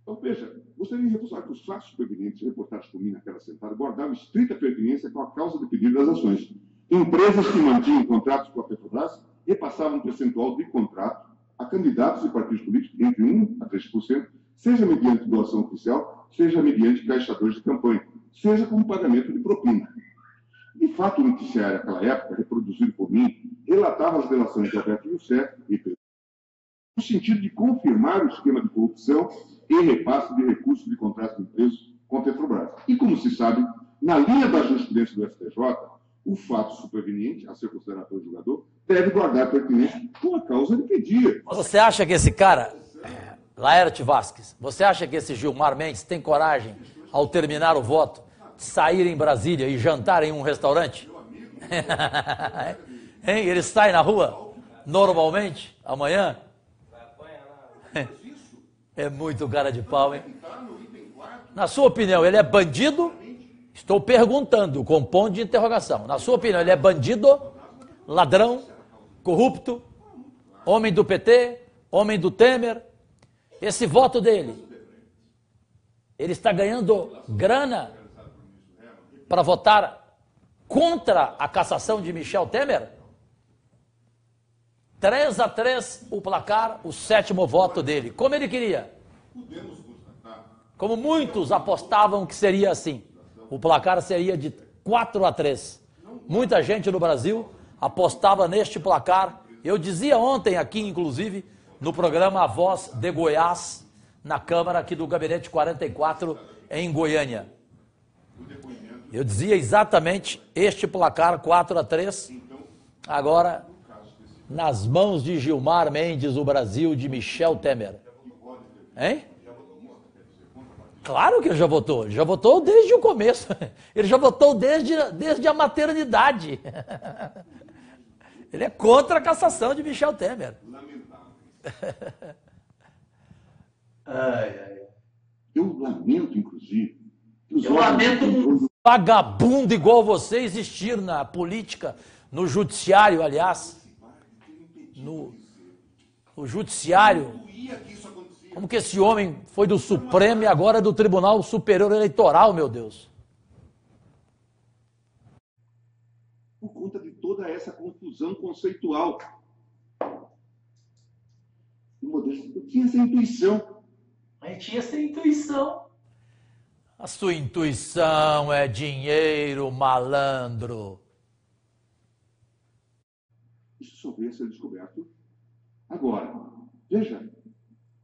Então, veja, gostaria de reforçar que os fatos supervenientes reportados por mim naquela sentada guardavam estrita pertinência com a causa de pedido das ações. Empresas que mantinham contratos com a Petrobras repassavam um percentual de contrato a candidatos e partidos políticos entre 1% a 3%, seja mediante doação oficial, seja mediante caixadores de campanha, seja como pagamento de propina. De fato, o noticiário naquela época, reproduzido por mim, relatava as relações de Alberto Youssef e Pedro, no sentido de confirmar o esquema de corrupção e repasse de recursos de contratos de empresas com a Petrobras. E, como se sabe, na linha da jurisprudência do STJ, o fato superveniente a ser considerado pelo julgador deve guardar pertinência com a causa de pedir. Você acha que esse cara, Laerte Vasquez, você acha que esse Gilmar Mendes tem coragem, ao terminar o voto, de sair em Brasília e jantar em um restaurante? Hein? Ele sai na rua normalmente, amanhã? É muito cara de pau, hein? Na sua opinião, ele é bandido? Estou perguntando, com ponto de interrogação. Na sua opinião, ele é bandido, ladrão, corrupto, homem do PT, homem do Temer? Esse voto dele, ele está ganhando grana para votar contra a cassação de Michel Temer? 3-3 o placar, o 7º voto dele. Como ele queria. Como muitos apostavam que seria assim. O placar seria de 4-3. Muita gente no Brasil apostava neste placar. Eu dizia ontem aqui, inclusive, no programa A Voz de Goiás, na Câmara aqui do Gabinete 44, em Goiânia. Eu dizia exatamente este placar, 4-3. Agora, nas mãos de Gilmar Mendes, o Brasil de Michel Temer. Hein? Claro que ele já votou. Ele já votou desde o começo. Ele já votou desde a maternidade. Ele é contra a cassação de Michel Temer. Eu lamento, inclusive. Eu lamento um vagabundo igual você existir na política, no judiciário, aliás. No judiciário. Como que esse homem foi do Supremo e agora é do Tribunal Superior Eleitoral, meu Deus? Por conta de toda essa confusão conceitual. E Modesto, eu tinha essa intuição. A gente tinha essa intuição. A sua intuição é dinheiro, malandro. Isso só veio a ser descoberto agora. Veja,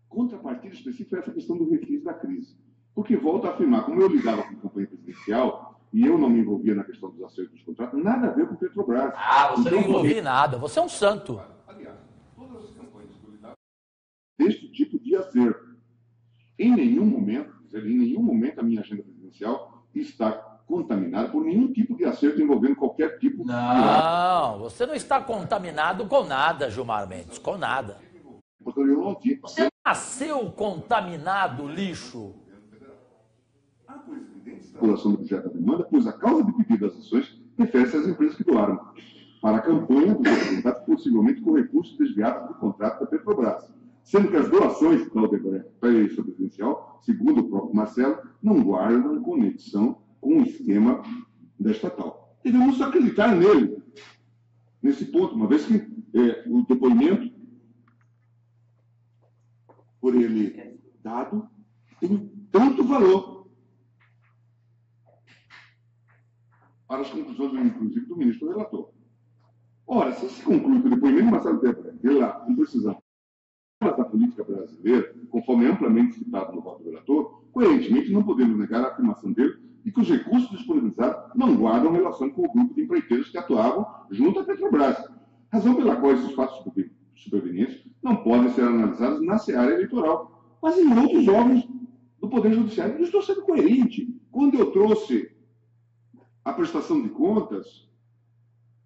contrapartida específica é essa questão do refis da crise. Porque, volto a afirmar, como eu lidava com a campanha presidencial e eu não me envolvia na questão dos acertos dos contratos, nada a ver com o Petrobras. Ah, você não envolvia em nada, você é um santo. Aliás, todas as campanhas que eu lidava deste tipo de acerto. Em nenhum momento a minha agenda presidencial está contaminada por nenhum tipo de acerto envolvendo qualquer tipo de... Não, você não está contaminado com nada, Gilmar Mendes, com nada. Portanto, eu não tinha... Você nasceu contaminado, lixo. A população do objeto da demanda, pois a causa de pedido das ações refere-se às empresas que doaram para a campanha dos representantes, possivelmente com recursos desviados do contrato da Petrobras. sendo que as doações da Odebrecht para a eleição presidencial, segundo o próprio Marcelo, não guardam conexão com o esquema da estatal. Devemos acreditar nele, nesse ponto, uma vez que o depoimento por ele dado tem tanto valor para as conclusões, inclusive, do ministro relator. Ora, se se conclui que o depoimento de Marcelo Odebrecht relato com precisão da política brasileira, conforme amplamente citado no voto do relator, coerentemente não podemos negar a afirmação dele de que os recursos disponibilizados não guardam relação com o grupo de empreiteiros que atuavam junto à Petrobras, razão pela qual esses fatos supervenientes não podem ser analisados na seara eleitoral, mas em outros órgãos do Poder Judiciário. Eu estou sendo coerente. Quando eu trouxe a prestação de contas,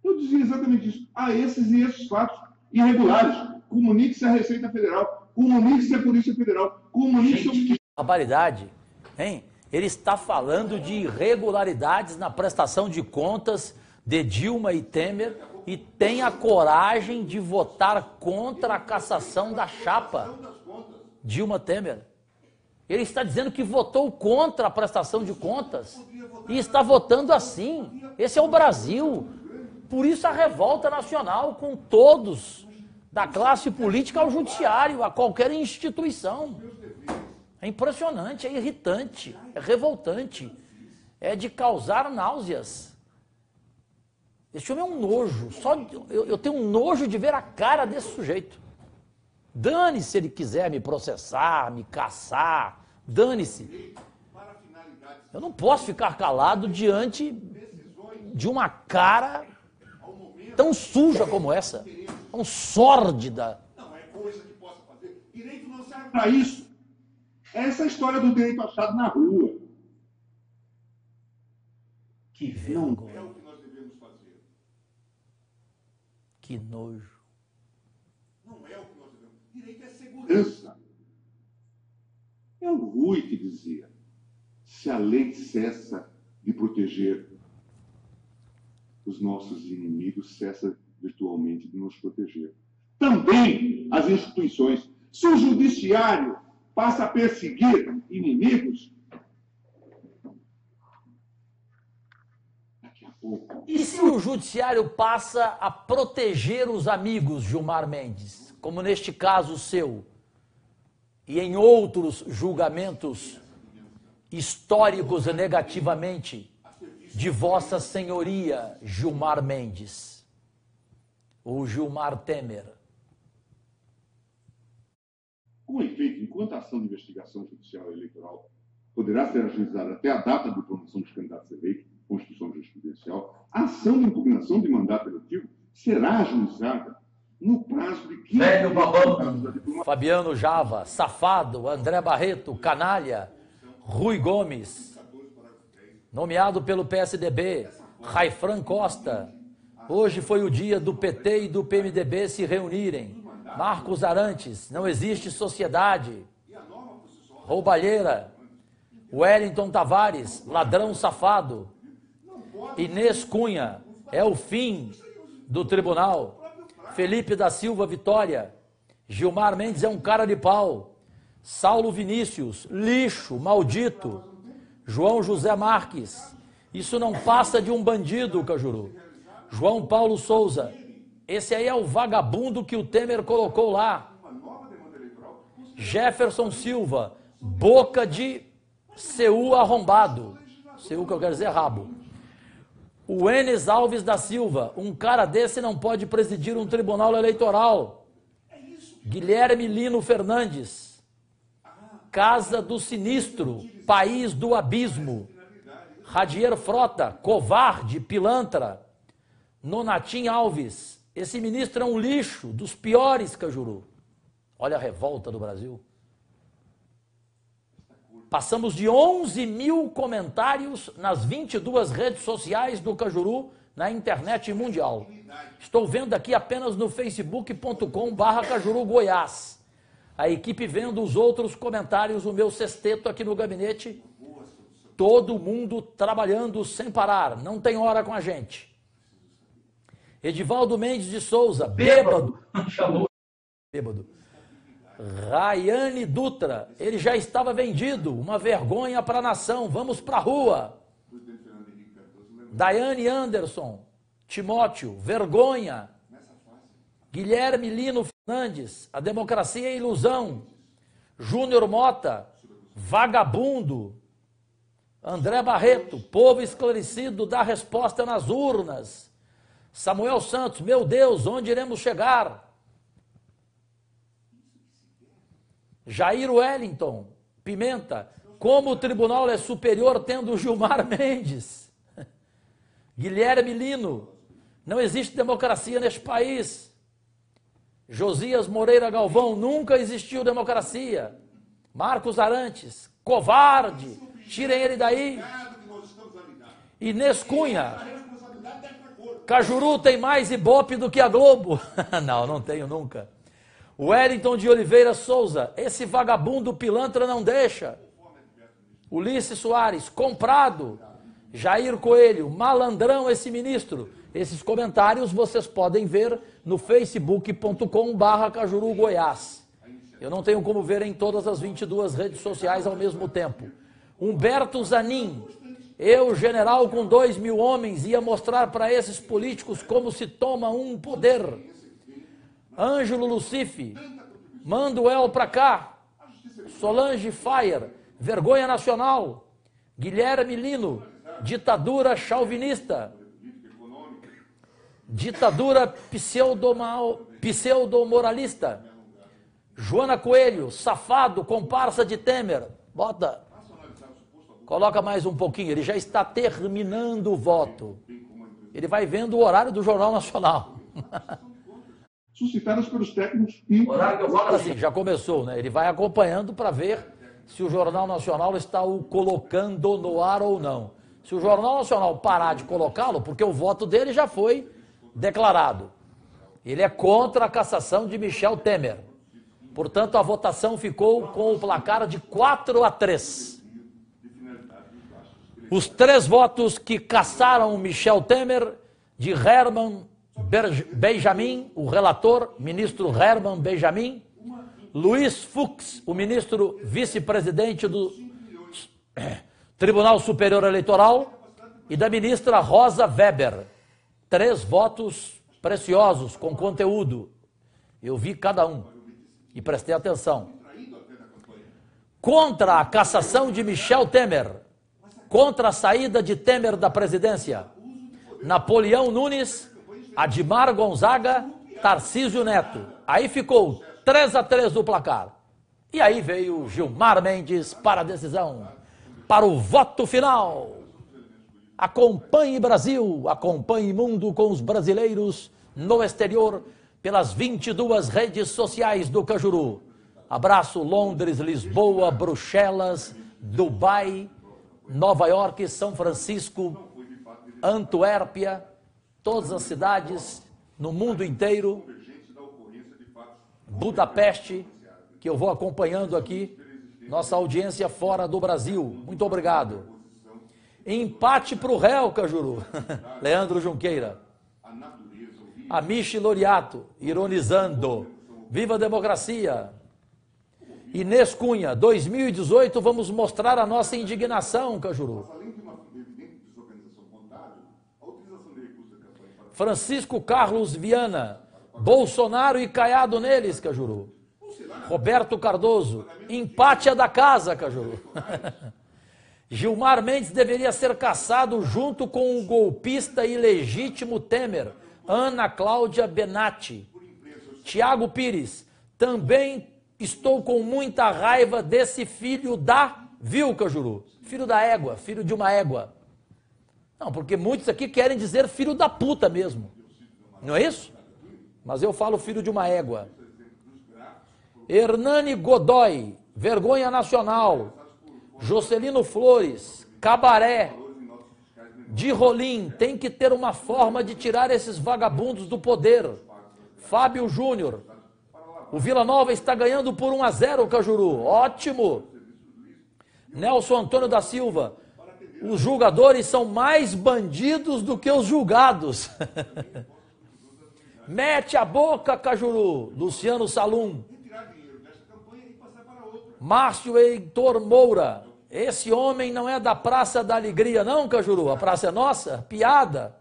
eu dizia exatamente isso. Há esses e esses fatos irregulares. Comunique-se à Receita Federal, comunique-se à Polícia Federal, comunique-se ao... Barbaridade, hein? Ele está falando de irregularidades na prestação de contas de Dilma e Temer e tem a coragem de votar contra a cassação da chapa Dilma Temer. Ele está dizendo que votou contra a prestação de contas e está votando assim. Esse é o Brasil. Por isso a revolta nacional com todos, da classe política ao judiciário, a qualquer instituição. É impressionante, é irritante, é revoltante, é de causar náuseas. Esse homem é um nojo, eu tenho um nojo de ver a cara desse sujeito. Dane-se se ele quiser me processar, me caçar, dane-se. Eu não posso ficar calado diante de uma cara tão suja como essa, tão sórdida. Não é coisa que possa fazer. Direito não serve para isso. Essa é a história do direito achado na rua. Que vergonha. Não é o que nós devemos fazer. Que nojo. Não é o que nós devemos. Direito é segurança. É o Rui que dizia: se a lei cessa de proteger os nossos inimigos, cessa virtualmente de nos proteger. Também as instituições. Se o judiciário passa a perseguir inimigos, daqui a pouco... E se o judiciário passa a proteger os amigos, Gilmar Mendes, como neste caso seu, e em outros julgamentos históricos negativamente de Vossa Senhoria, Gilmar Mendes, ou Gilmar Temer? Com efeito, enquanto a ação de investigação judicial eleitoral poderá ser ajuizada até a data de promoção dos candidatos eleitos, Constituição Jurisprudencial, a ação de impugnação de mandato eletivo será ajuizada no prazo de 15 dias. Fabiano Java, Safado, André Barreto, Canalha, Rui Gomes, nomeado pelo PSDB, Raifran Costa. Hoje foi o dia do PT e do PMDB se reunirem. Marcos Arantes, não existe sociedade. Roubalheira. Wellington Tavares, ladrão safado. Inês Cunha, é o fim do tribunal. Felipe da Silva Vitória. Gilmar Mendes é um cara de pau. Saulo Vinícius, lixo, maldito. João José Marques, isso não passa de um bandido, Cajuru. João Paulo Souza, esse aí é o vagabundo que o Temer colocou lá. Jefferson Silva, boca de CU arrombado. CU que eu quero dizer rabo. O Enes Alves da Silva, um cara desse não pode presidir um tribunal eleitoral. Guilherme Lino Fernandes, Casa do Sinistro, País do Abismo. Radier Frota, covarde, pilantra. Nonatim Alves, esse ministro é um lixo, dos piores, Cajuru. Olha a revolta do Brasil. Passamos de 11 mil comentários nas 22 redes sociais do Cajuru, na internet mundial. Estou vendo aqui apenas no facebook.com/Cajuru Goiás. A equipe vendo os outros comentários, o meu sexteto aqui no gabinete. Todo mundo trabalhando sem parar, não tem hora com a gente. Edivaldo Mendes de Souza, bêbado. Bêbado. Rayane Dutra, ele já estava vendido, uma vergonha para a nação, vamos para a rua. Daiane Anderson, Timóteo, vergonha. Guilherme Lino Fernandes, a democracia é ilusão. Júnior Mota, vagabundo. André Barreto, povo esclarecido dá resposta nas urnas. Samuel Santos, meu Deus, onde iremos chegar? Jair Wellington Pimenta, como o tribunal é superior tendo Gilmar Mendes? Guilherme Lino, não existe democracia neste país. Josias Moreira Galvão, nunca existiu democracia. Marcos Arantes, covarde, tirem ele daí. Inês Cunha, Cajuru tem mais Ibope do que a Globo. Não tenho nunca. Wellington de Oliveira Souza, esse vagabundo pilantra não deixa. Ulisses Soares, comprado. Jair Coelho, malandrão esse ministro. Esses comentários vocês podem ver no facebook.com/Cajuru Goiás. Eu não tenho como ver em todas as 22 redes sociais ao mesmo tempo. Humberto Zanin, eu, general com 2.000 homens, ia mostrar para esses políticos como se toma um poder. Ângelo Lucife, manda o El para cá. Solange Fire, vergonha nacional. Guilherme Lino, ditadura chauvinista. Ditadura pseudo-moralista. Joana Coelho, safado, comparsa de Temer. Bota. Coloca mais um pouquinho, ele já está terminando o voto. Ele vai vendo o horário do Jornal Nacional. Suscitadas pelos técnicos e... Horário que eu falo assim, já começou, né? Ele vai acompanhando para ver se o Jornal Nacional está o colocando no ar ou não. Se o Jornal Nacional parar de colocá-lo, porque o voto dele já foi declarado. Ele é contra a cassação de Michel Temer. Portanto, a votação ficou com o placar de 4-3. Os 3 votos que cassaram Michel Temer, de Herman Benjamin, o relator, ministro Herman Benjamin, Luiz Fux, o ministro vice-presidente do Tribunal Superior Eleitoral, e da ministra Rosa Weber. 3 votos preciosos, com conteúdo. Eu vi cada um e prestei atenção. Contra a cassação de Michel Temer, contra a saída de Temer da presidência, Napoleão Nunes, Admar Gonzaga, Tarcísio Neto. Aí ficou 3-3 do placar. E aí veio Gilmar Mendes para a decisão, para o voto final. Acompanhe Brasil, acompanhe mundo com os brasileiros no exterior pelas 22 redes sociais do Cajuru. Abraço Londres, Lisboa, Bruxelas, Dubai, Nova York, São Francisco, Antuérpia, todas as cidades no mundo inteiro, Budapeste, que eu vou acompanhando aqui, nossa audiência fora do Brasil. Muito obrigado. Empate para o réu, Cajuru. Leandro Junqueira. Amishi Loriato, ironizando. Viva a democracia. Inês Cunha, 2018 vamos mostrar a nossa indignação, Cajuru. Francisco Carlos Viana, Bolsonaro e Caiado neles, Cajuru. Roberto Cardoso, empate é da casa, Cajuru. Gilmar Mendes deveria ser cassado junto com o golpista ilegítimo Temer, Ana Cláudia Benatti. Tiago Pires, também estou com muita raiva desse filho da... Viu, Cajuru? Filho da égua, filho de uma égua. Não, porque muitos aqui querem dizer filho da puta mesmo. Não é isso? Mas eu falo filho de uma égua. Hernani Godoy, vergonha nacional. Jocelino Flores, Cabaré, de Rolim, tem que ter uma forma de tirar esses vagabundos do poder. Fábio Júnior, o Vila Nova está ganhando por 1-0, Cajuru, ótimo. Nelson Antônio da Silva, os julgadores são mais bandidos do que os julgados. Mete a boca, Cajuru. Luciano Salum. Márcio Heitor Moura. Esse homem não é da Praça da Alegria, não, Cajuru? A praça é nossa? Piada.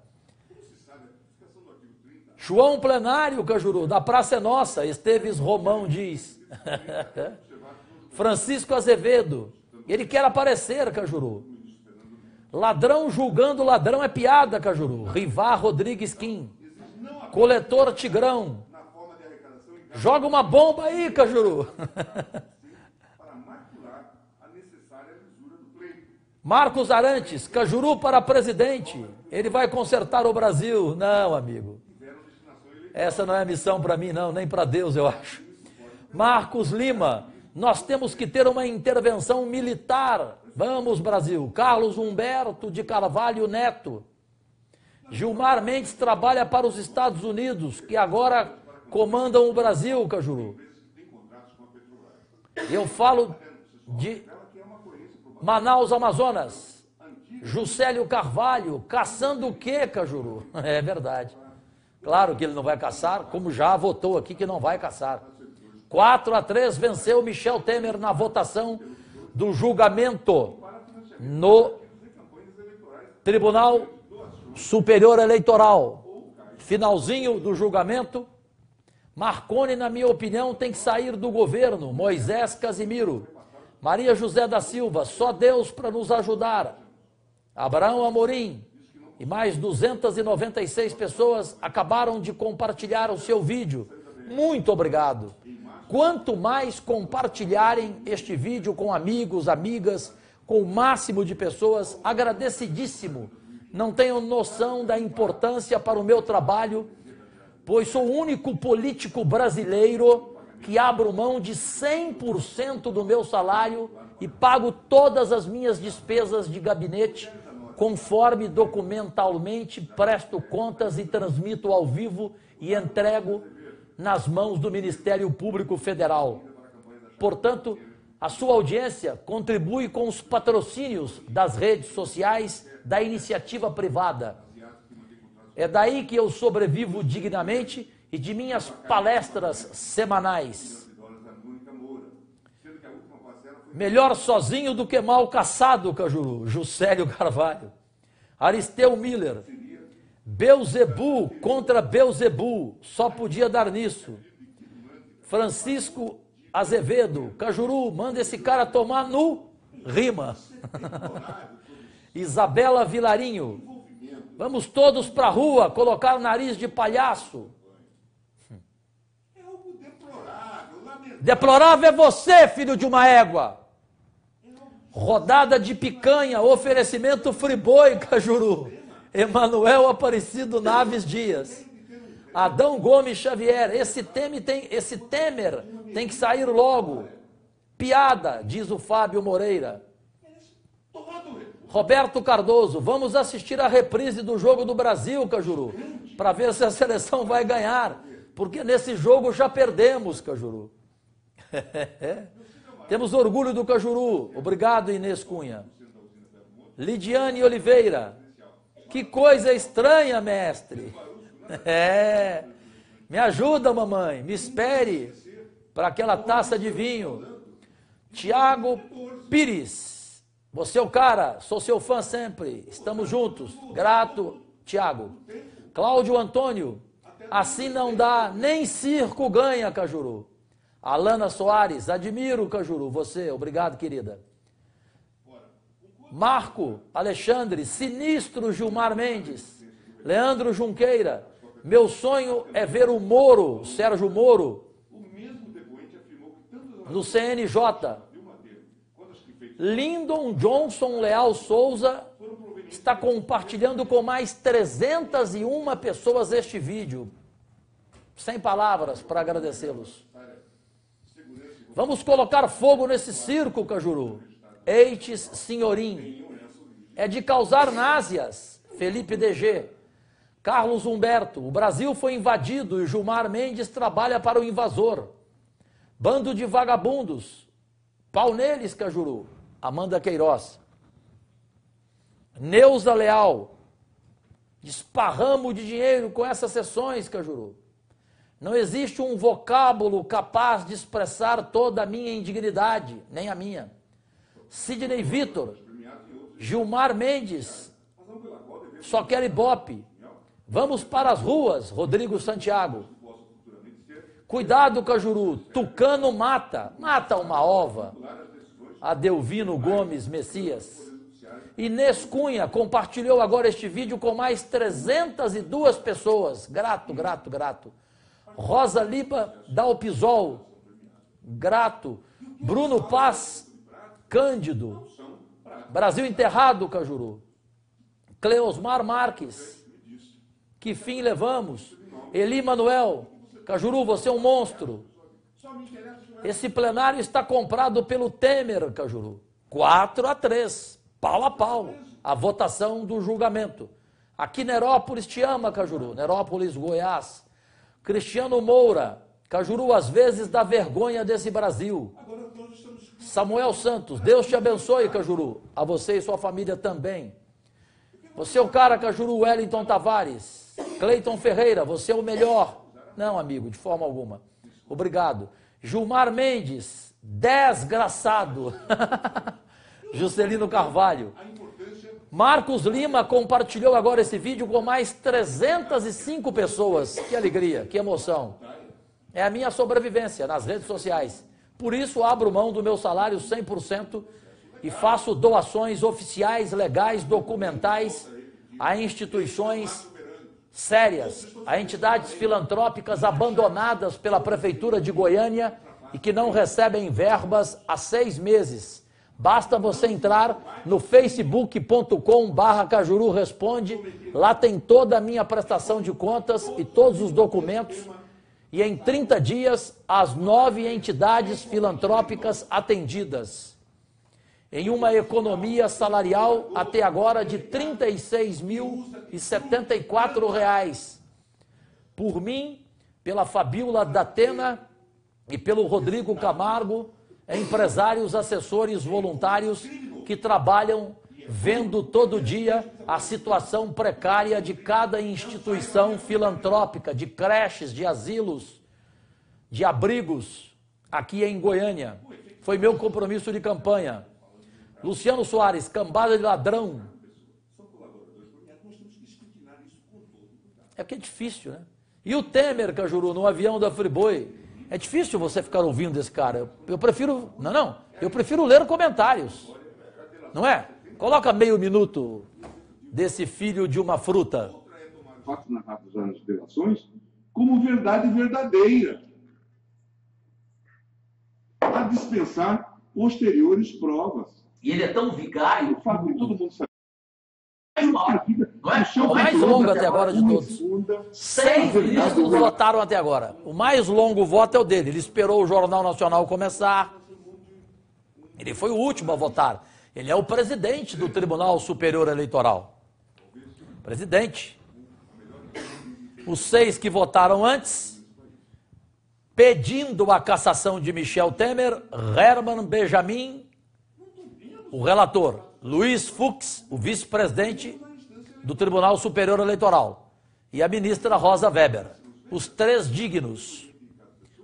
João Plenário, Cajuru, da Praça é Nossa. Esteves Romão diz. Francisco Azevedo. Ele quer aparecer, Cajuru. Ladrão julgando ladrão é piada, Cajuru. Rivar Rodrigues Kim. Coletor Tigrão. Joga uma bomba aí, Cajuru. Marcos Arantes, Cajuru para presidente. Ele vai consertar o Brasil. Não, amigo. Essa não é missão para mim, não, nem para Deus, eu acho. Marcos Lima, nós temos que ter uma intervenção militar. Vamos, Brasil. Carlos Humberto de Carvalho Neto. Gilmar Mendes trabalha para os Estados Unidos, que agora comandam o Brasil, Cajuru. Eu falo de Manaus, Amazonas. Juscelio Carvalho, caçando o quê, Cajuru? É verdade. Claro que ele não vai caçar, como já votou aqui que não vai caçar. 4-3 venceu Michel Temer na votação do julgamento no Tribunal Superior Eleitoral. Finalzinho do julgamento. Marconi, na minha opinião, tem que sair do governo. Moisés Casimiro. Maria José da Silva, só Deus para nos ajudar. Abraão Amorim. E mais 296 pessoas acabaram de compartilhar o seu vídeo. Muito obrigado. Quanto mais compartilharem este vídeo com amigos, amigas, com o máximo de pessoas, agradecidíssimo. Não tenho noção da importância para o meu trabalho, pois sou o único político brasileiro que abro mão de 100% do meu salário e pago todas as minhas despesas de gabinete, conforme documentalmente presto contas e transmito ao vivo e entrego nas mãos do Ministério Público Federal. Portanto, a sua audiência contribui com os patrocínios das redes sociais da iniciativa privada. É daí que eu sobrevivo dignamente e de minhas palestras semanais. Melhor sozinho do que mal caçado, Cajuru. Juscelio Carvalho. Aristeu Miller. Beuzebu contra Beuzebu. Só podia dar nisso. Francisco Azevedo. Cajuru, manda esse cara tomar no rima. Isabela Vilarinho. Vamos todos pra rua colocar o nariz de palhaço. Deplorável é você, filho de uma égua. Rodada de picanha, oferecimento Friboi, Cajuru. Emanuel Aparecido Naves Dias. Adão Gomes Xavier. Esse Temer tem que sair logo. Piada, diz o Fábio Moreira. Roberto Cardoso. Vamos assistir a reprise do Jogo do Brasil, Cajuru, para ver se a seleção vai ganhar. Porque nesse jogo já perdemos, Cajuru. Temos orgulho do Cajuru. Obrigado, Inês Cunha. Lidiane Oliveira. Que coisa estranha, mestre. Me ajuda, mamãe. Me espere para aquela taça de vinho. Tiago Pires. Você é o cara. Sou seu fã sempre. Estamos juntos. Grato, Tiago. Cláudio Antônio. Assim não dá. Nem circo ganha, Cajuru. Alana Soares, admiro, Cajuru, você, obrigado, querida. Marco Alexandre, sinistro Gilmar Mendes. Leandro Junqueira, meu sonho é ver o Moro, Sérgio Moro, no CNJ. Lyndon Johnson Leal Souza está compartilhando com mais 301 pessoas este vídeo. Sem palavras para agradecê-los. Vamos colocar fogo nesse circo, Cajuru. Eites Senhorim. É de causar náuseas. Felipe DG. Carlos Humberto. O Brasil foi invadido e Gilmar Mendes trabalha para o invasor. Bando de vagabundos. Pau neles, Cajuru. Amanda Queiroz. Neuza Leal. Esparramo de dinheiro com essas sessões, Cajuru. Não existe um vocábulo capaz de expressar toda a minha indignidade, nem a minha. Sidney Vitor, Gilmar Mendes, só quer Ibope. Vamos para as ruas, Rodrigo Santiago. Cuidado, Cajuru, Tucano mata uma ova. Adelvino Gomes Messias. Inês Cunha compartilhou agora este vídeo com mais 302 pessoas. Grato, grato, grato. Rosa Liba Dalpisol. Grato. Bruno Paz Cândido. Brasil enterrado, Cajuru. Cleosmar Marques. Que fim levamos? Eli Manuel. Cajuru, você é um monstro. Esse plenário está comprado pelo Temer, Cajuru. 4-3. Pau a pau. A votação do julgamento. Aqui Nerópolis te ama, Cajuru. Nerópolis, Goiás. Cristiano Moura. Cajuru, às vezes dá vergonha desse Brasil. Samuel Santos. Deus te abençoe, Cajuru. A você e sua família também. Você é o cara, Cajuru. Wellington Tavares. Cleiton Ferreira. Você é o melhor. Não, amigo, de forma alguma. Obrigado. Gilmar Mendes. Desgraçado. Juscelino Carvalho. Marcos Lima compartilhou agora esse vídeo com mais 305 pessoas. Que alegria, que emoção. É a minha sobrevivência nas redes sociais. Por isso abro mão do meu salário 100% e faço doações oficiais, legais, documentais a instituições sérias, a entidades filantrópicas abandonadas pela Prefeitura de Goiânia e que não recebem verbas há 6 meses. Basta você entrar no facebook.com/Cajuru Responde, lá tem toda a minha prestação de contas e todos os documentos, e em 30 dias, as 9 entidades filantrópicas atendidas. Em uma economia salarial até agora de R$ 36.074. Por mim, pela Fabíola Datena e pelo Rodrigo Camargo, empresários, assessores, voluntários que trabalham vendo todo dia a situação precária de cada instituição filantrópica, de creches, de asilos, de abrigos aqui em Goiânia. Foi meu compromisso de campanha. Luciano Soares, cambada de ladrão. É porque é difícil, né? E o Temer, Cajuru, no avião da Friboi. É difícil você ficar ouvindo esse cara. Eu prefiro... Não. Eu prefiro ler comentários. Não é? Coloca meio minuto desse filho de uma fruta. Fatos narrados nas delações como verdade verdadeira, a dispensar posteriores provas. E ele é tão vigário. O fato de todo mundo saber. Não é? O mais longo até agora de todos. 6 ministros votaram até agora. O mais longo voto é o dele. Ele esperou o Jornal Nacional começar. Ele foi o último a votar. Ele é o presidente do Tribunal Superior Eleitoral. Presidente. Os 6 que votaram antes, pedindo a cassação de Michel Temer, Herman Benjamin, o relator, Luiz Fux, o vice-presidente do Tribunal Superior Eleitoral, e a ministra Rosa Weber. Os 3 dignos.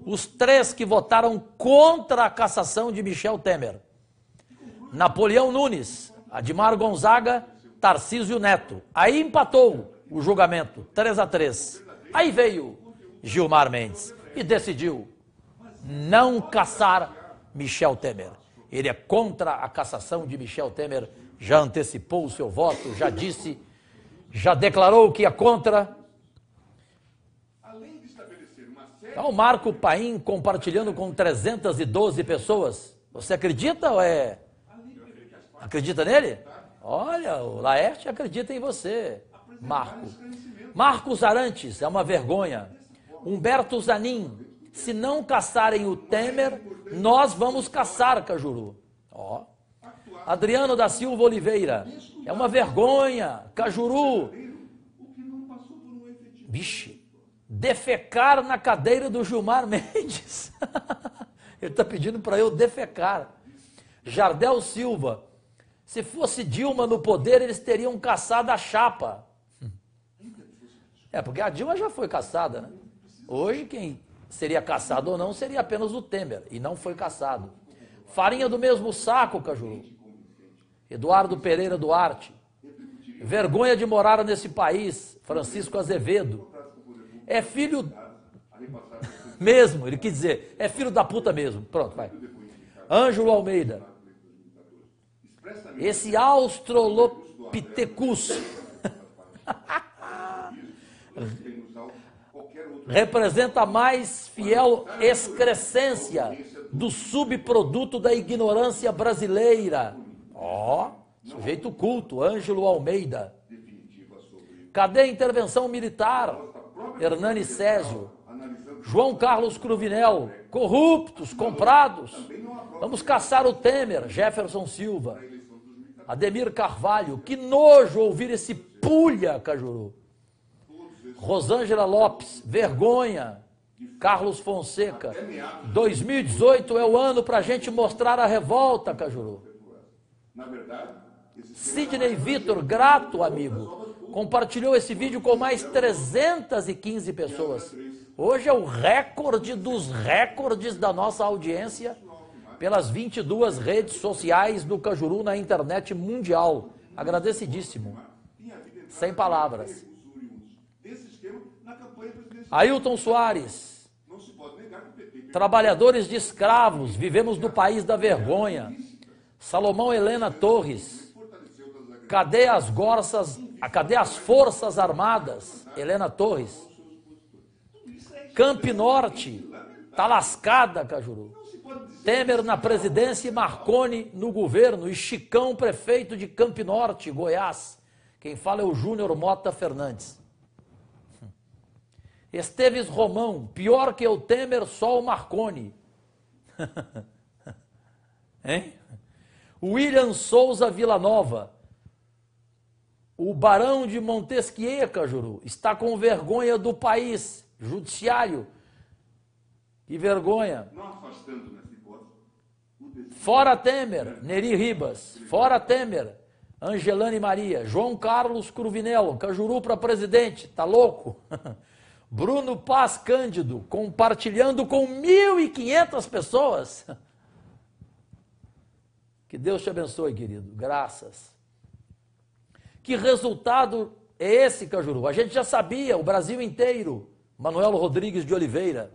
Os 3 que votaram contra a cassação de Michel Temer. Napoleão Nunes, Admar Gonzaga, Tarcísio Neto. Aí empatou o julgamento, 3-3. Aí veio Gilmar Mendes e decidiu não cassar Michel Temer. Ele é contra a cassação de Michel Temer, já antecipou o seu voto, já disse, já declarou que é contra. Então, o Marco Paim compartilhando com 312 pessoas. Você acredita ou é... Acredita nele? Olha, o Laerte acredita em você, Marco. Marcos Arantes, é uma vergonha. Humberto Zanin, se não caçarem o Temer, nós vamos caçar, Cajuru. Ó. Adriano da Silva Oliveira, é uma vergonha, Cajuru. Vixe, defecar na cadeira do Gilmar Mendes. Ele está pedindo para eu defecar. Jardel Silva, se fosse Dilma no poder, eles teriam caçado a chapa. É, porque a Dilma já foi caçada, né? Hoje, quem seria caçado ou não seria apenas o Temer, e não foi caçado. Farinha do mesmo saco, Cajuru. Eduardo Pereira Duarte. Vergonha de morar nesse país, Francisco Azevedo. É filho mesmo, ele quis dizer, é filho da puta mesmo. Pronto, vai. Ângelo Almeida. Esse Australopithecus representa a mais fiel excrescência do subproduto da ignorância brasileira. Ó, sujeito culto, Ângelo Almeida. Cadê a intervenção militar? Hernani Césio. João Carlos Cruvinel. Corruptos, comprados. Vamos caçar o Temer, Jefferson Silva. Ademir Carvalho. Que nojo ouvir esse pulha, Cajuru. Rosângela Lopes. Vergonha. Carlos Fonseca. 2018 é o ano para a gente mostrar a revolta, Cajuru. Sidney Vitor, grato amigo, compartilhou esse vídeo com mais 315 pessoas. Hoje é o recorde dos recordes da nossa audiência pelas 22 redes sociais do Cajuru na internet mundial. Agradecidíssimo. Sem palavras. Ailton Soares. Trabalhadores de escravos, vivemos no país da vergonha. Salomão Helena Torres. Cadê as Forças Armadas? Helena Torres. Camp Norte. Tá lascada, Cajuru. Temer na presidência e Marconi no governo. E Chicão, prefeito de Camp Norte, Goiás. Quem fala é o Júnior Mota Fernandes. Esteves Romão. Pior que o Temer, só o Marconi. Hein? William Souza Villanova. O Barão de Montesquieu, Cajuru, está com vergonha do país. Judiciário. Que vergonha. Fora Temer. Neri Ribas. Fora Temer. Angelane Maria. João Carlos Cruvinel. Cajuru para presidente. Tá louco? Bruno Paz Cândido. Compartilhando com 1.500 pessoas. Que Deus te abençoe, querido. Graças. Que resultado é esse, Cajuru? A gente já sabia, o Brasil inteiro. Manuel Rodrigues de Oliveira.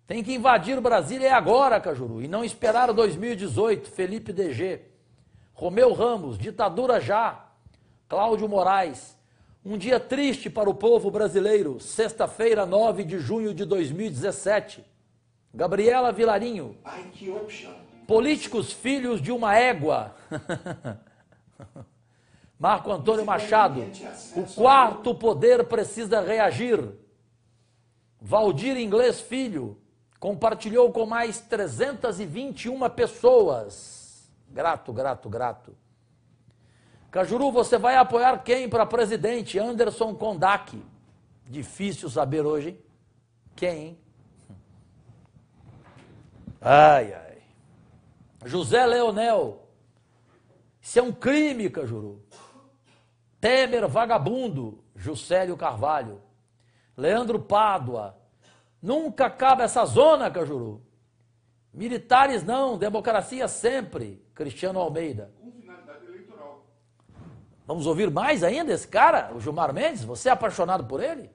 Tem que invadir o Brasil é agora, Cajuru, e não esperar 2018. Felipe DG. Romeu Ramos, ditadura já. Cláudio Moraes. Um dia triste para o povo brasileiro. Sexta-feira, 9 de junho de 2017. Gabriela Vilarinho. Políticos filhos de uma égua. Marco Antônio Machado. O quarto poder precisa reagir. Valdir Inglês Filho. Compartilhou com mais 321 pessoas. Grato, grato, grato. Cajuru, você vai apoiar quem para presidente? Anderson Kondak. Difícil saber hoje, hein? Quem, hein? Ai, ai. José Leonel. Isso é um crime, Cajuru. Temer, vagabundo. Juscelio Carvalho. Leandro Pádua. Nunca acaba essa zona, Cajuru. Militares não, democracia sempre. Cristiano Almeida. Com finalidade eleitoral. Vamos ouvir mais ainda esse cara, o Gilmar Mendes? Você é apaixonado por ele?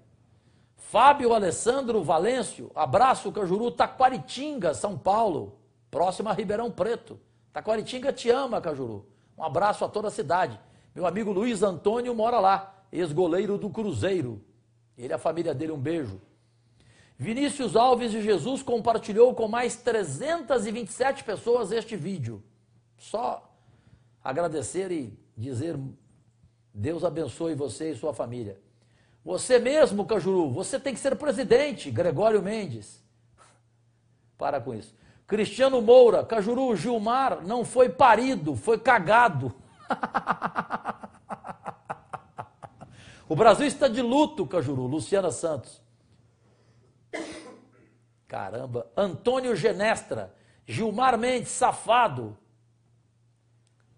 Fábio Alessandro Valêncio, abraço, Cajuru, Taquaritinga, São Paulo, próximo a Ribeirão Preto. Taquaritinga te ama, Cajuru. Um abraço a toda a cidade. Meu amigo Luiz Antônio mora lá, ex-goleiro do Cruzeiro. Ele e a família dele, um beijo. Vinícius Alves de Jesus compartilhou com mais 327 pessoas este vídeo. Só agradecer e dizer, Deus abençoe você e sua família. Você mesmo, Cajuru, você tem que ser presidente, Gregório Mendes. Para com isso. Cristiano Moura, Cajuru, Gilmar não foi parido, foi cagado. O Brasil está de luto, Cajuru, Luciana Santos. Caramba, Antônio Genestra, Gilmar Mendes, safado.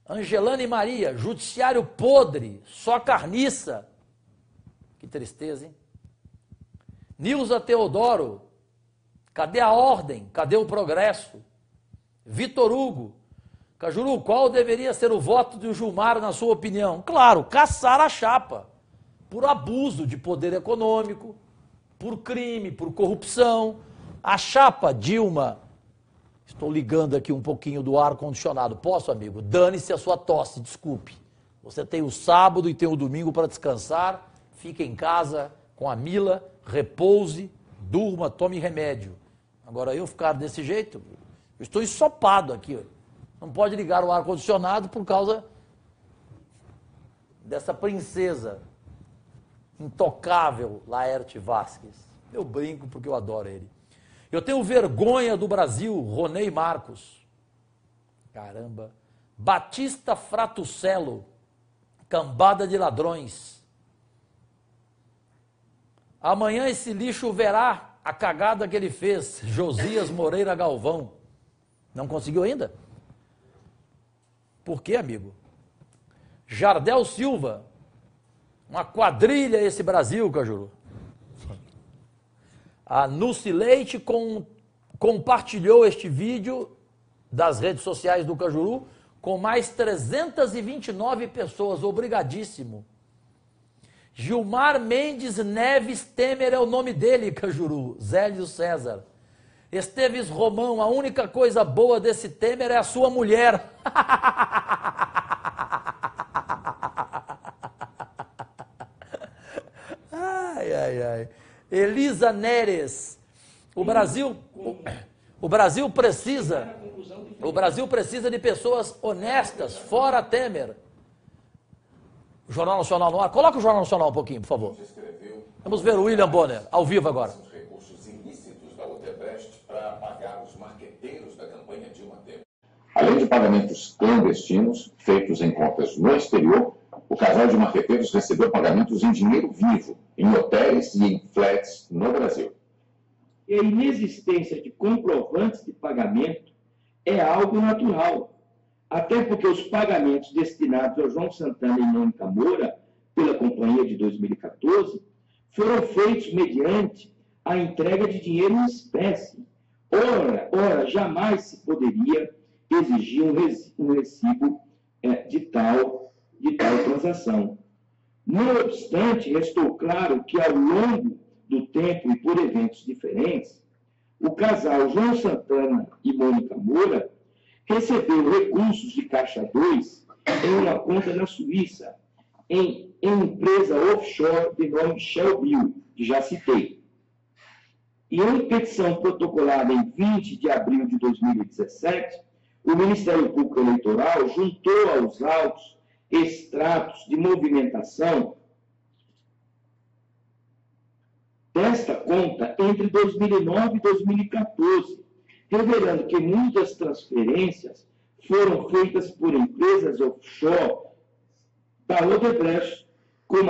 Angelane Maria, judiciário podre, só carniça. Que tristeza, hein? Nilza Teodoro, cadê a ordem? Cadê o progresso? Vitor Hugo, Cajuru, qual deveria ser o voto do Gilmar, na sua opinião? Claro, caçar a chapa, por abuso de poder econômico, por crime, por corrupção. A chapa Dilma, estou ligando aqui um pouquinho do ar-condicionado, posso, amigo? Dane-se a sua tosse, desculpe. Você tem o sábado e tem o domingo para descansar, fique em casa com a Mila, repouse, durma, tome remédio. Agora eu ficar desse jeito, eu estou ensopado aqui, ó. Não pode ligar o ar-condicionado por causa dessa princesa intocável, Laerte Vasquez. Eu brinco porque eu adoro ele. Eu tenho vergonha do Brasil, Ronei Marcos. Caramba. Batista Fratucello, cambada de ladrões. Amanhã esse lixo verá a cagada que ele fez. Josias Moreira Galvão. Não conseguiu ainda? Por quê, amigo? Jardel Silva. Uma quadrilha esse Brasil, Cajuru. A Nussi Leite compartilhou este vídeo das redes sociais do Cajuru com mais 329 pessoas. Obrigadíssimo. Gilmar Mendes Neves Temer é o nome dele, Cajuru. Zélio César. Esteves Romão, a única coisa boa desse Temer é a sua mulher. Ai, ai, ai. Elisa Neres. O Brasil precisa de pessoas honestas, fora Temer. Jornal Nacional no ar. Coloca o Jornal Nacional um pouquinho, por favor. Vamos ver o William Bonner, ao vivo agora. Além de pagamentos clandestinos, feitos em contas no exterior, o casal de marqueteiros recebeu pagamentos em dinheiro vivo, em hotéis e em flats no Brasil. E a inexistência de comprovantes de pagamento é algo natural, até porque os pagamentos destinados ao João Santana e Mônica Moura, pela companhia de 2014, foram feitos mediante a entrega de dinheiro em espécie. Ora, jamais se poderia exigir um recibo de tal transação. Não obstante, restou claro que, ao longo do tempo e por eventos diferentes, o casal João Santana e Mônica Moura recebeu recursos de Caixa 2 em uma conta na Suíça, em empresa offshore de nome Shell Bill, que já citei. E em petição protocolada em 20 de abril de 2017, o Ministério Público Eleitoral juntou aos autos extratos de movimentação desta conta entre 2009 e 2014, revelando que muitas transferências foram feitas por empresas offshore da Odebrecht, como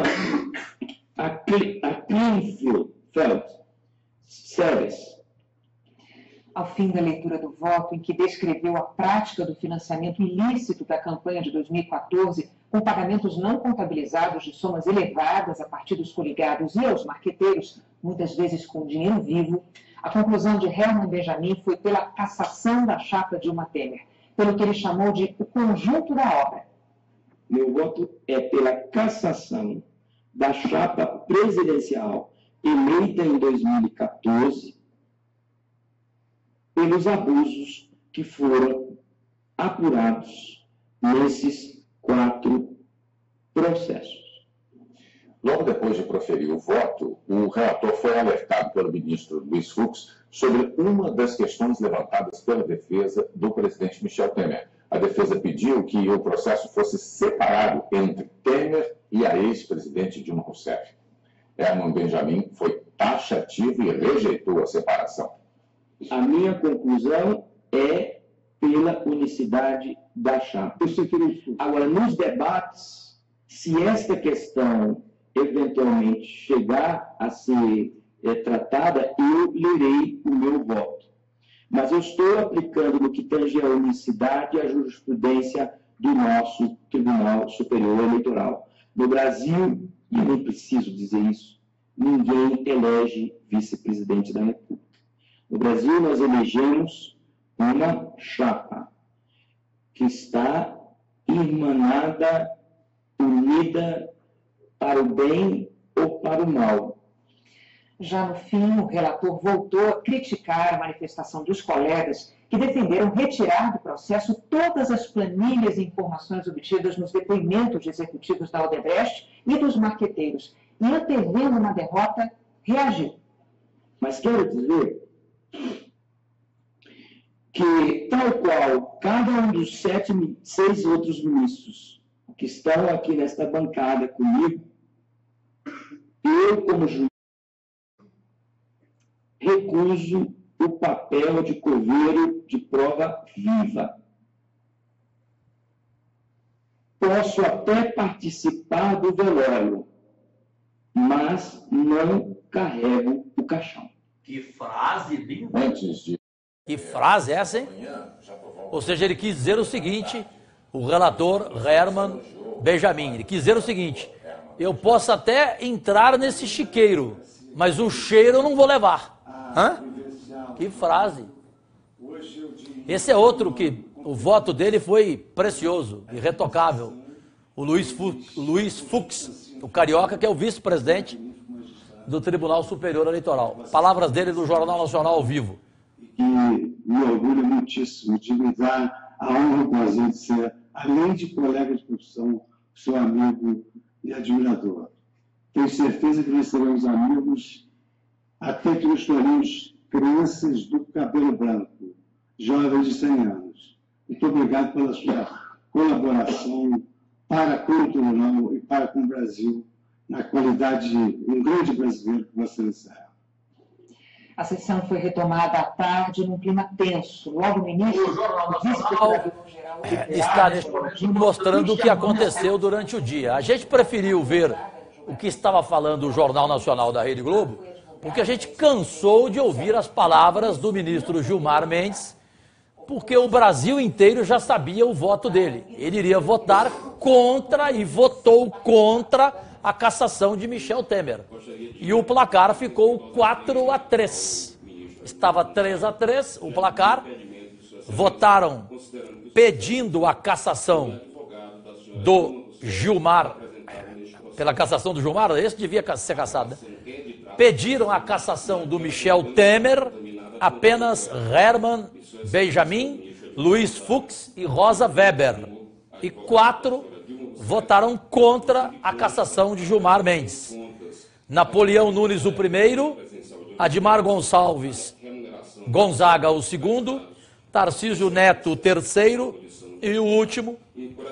a Cleanfield Service. Ao fim da leitura do voto, em que descreveu a prática do financiamento ilícito da campanha de 2014, com pagamentos não contabilizados de somas elevadas a partidos coligados e aos marqueteiros, muitas vezes com dinheiro vivo, a conclusão de Herman Benjamin foi pela cassação da chapa Dilma Temer, pelo que ele chamou de o conjunto da obra. Meu voto é pela cassação da chapa presidencial eleita em 2014, pelos abusos que foram apurados nesses 4 processos. Logo depois de proferir o voto, o relator foi alertado pelo ministro Luiz Fux sobre uma das questões levantadas pela defesa do presidente Michel Temer. A defesa pediu que o processo fosse separado entre Temer e a ex-presidente Dilma Rousseff. Herman Benjamin foi taxativo e rejeitou a separação. A minha conclusão é pela unicidade da chapa. Agora, nos debates, se esta questão eventualmente chegar a ser tratada, eu lerei o meu voto. Mas eu estou aplicando no que tange a unicidade e a jurisprudência do nosso Tribunal Superior Eleitoral. No Brasil E eu não preciso dizer isso. Ninguém elege vice-presidente da República. No Brasil, nós elegemos uma chapa que está irmanada, unida para o bem ou para o mal. Já no fim, o relator voltou a criticar a manifestação dos colegas que defenderam retirar do processo todas as planilhas e informações obtidas nos depoimentos de executivos da Odebrecht e dos marqueteiros, e antevendo uma derrota, reagiu. Mas quero dizer que, tal qual cada um dos 6 outros ministros que estão aqui nesta bancada comigo, eu, como juiz, recuso o papel de coveiro de prova viva. Posso até participar do velório, mas não carrego o caixão. Que frase linda. Antes de Que frase é essa, hein? Ou seja, ele quis dizer o seguinte, o relator Herman Benjamin, ele quis dizer o seguinte: eu posso até entrar nesse chiqueiro, mas o cheiro eu não vou levar. Hã? Que frase. Esse é outro que o voto dele foi precioso, irretocável. O Luiz Fux, o carioca, que é o vice-presidente do Tribunal Superior Eleitoral. Palavras dele no Jornal Nacional ao vivo. Que me orgulha muitíssimo de me dar a honra, prazer de ser, além de colega de profissão, seu amigo e admirador. Tenho certeza que nós seremos amigos até que nos tornemos crianças do cabelo branco, jovens de 100 anos. Muito obrigado pela sua colaboração para com o Tribunal e para com o Brasil, na qualidade de um grande brasileiro que você é. A sessão foi retomada à tarde num clima tenso. Logo no início, O Jornal Nacional está neste momento mostrando o que aconteceu durante o dia. A gente preferiu ver o que estava falando o Jornal Nacional da Rede Globo, porque a gente cansou de ouvir as palavras do ministro Gilmar Mendes, porque o Brasil inteiro já sabia o voto dele. Ele iria votar contra e votou contra a cassação de Michel Temer. E o placar ficou 4-3. Estava 3-3 o placar. Votaram pedindo a cassação do Gilmar. Pela cassação do Gilmar, esse devia ser cassado, né? Pediram a cassação do Michel Temer apenas Herman Benjamin, Luiz Fux e Rosa Weber. E 4 votaram contra a cassação de Gilmar Mendes. Napoleão Nunes, o primeiro, Admar Gonzaga, o segundo, Tarcísio Neto, o terceiro, e o último,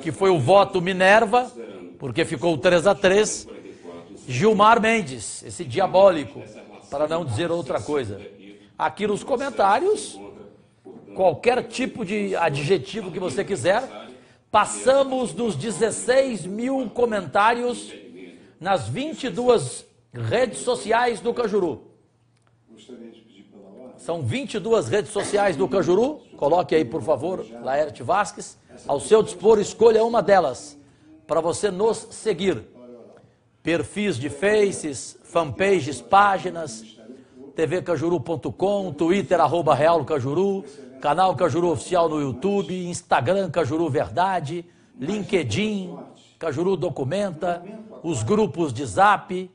que foi o voto Minerva, porque ficou 3-3, Gilmar Mendes, esse diabólico, para não dizer outra coisa. Aqui nos comentários, qualquer tipo de adjetivo que você quiser, passamos dos 16 mil comentários nas 22 redes sociais do Cajuru. São 22 redes sociais do Cajuru. Coloque aí, por favor, Laerte Vasques. Ao seu dispor, escolha uma delas para você nos seguir. Perfis de faces, fanpages, páginas, tvcajuru.com, Twitter, @RealCajuru, canal Cajuru Oficial no YouTube, Instagram Cajuru Verdade, LinkedIn, Cajuru Documenta, os grupos de Zap,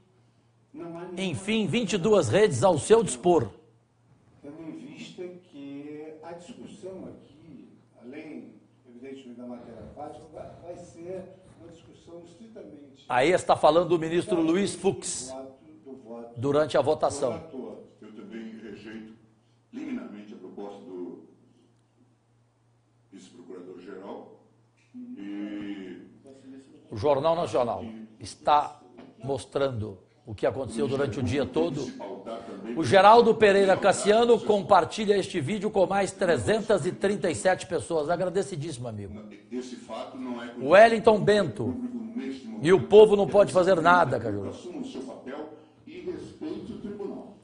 enfim, 22 redes ao seu dispor. Tendo em vista que a discussão aqui, além, evidentemente, da matéria prática, vai ser uma discussão estritamente... Aí está falando o ministro Luiz Fux, durante a votação. Eu também rejeito liminarmente a proposta do vice-procurador-geral e... O Jornal Nacional está mostrando o que aconteceu durante o dia todo. O Geraldo Pereira Cassiano compartilha este vídeo com mais 337 pessoas. Agradecidíssimo, amigo. O Wellington Bento. E o povo não pode fazer nada, Cajuru. Assuma o seu papel e respeite o tribunal.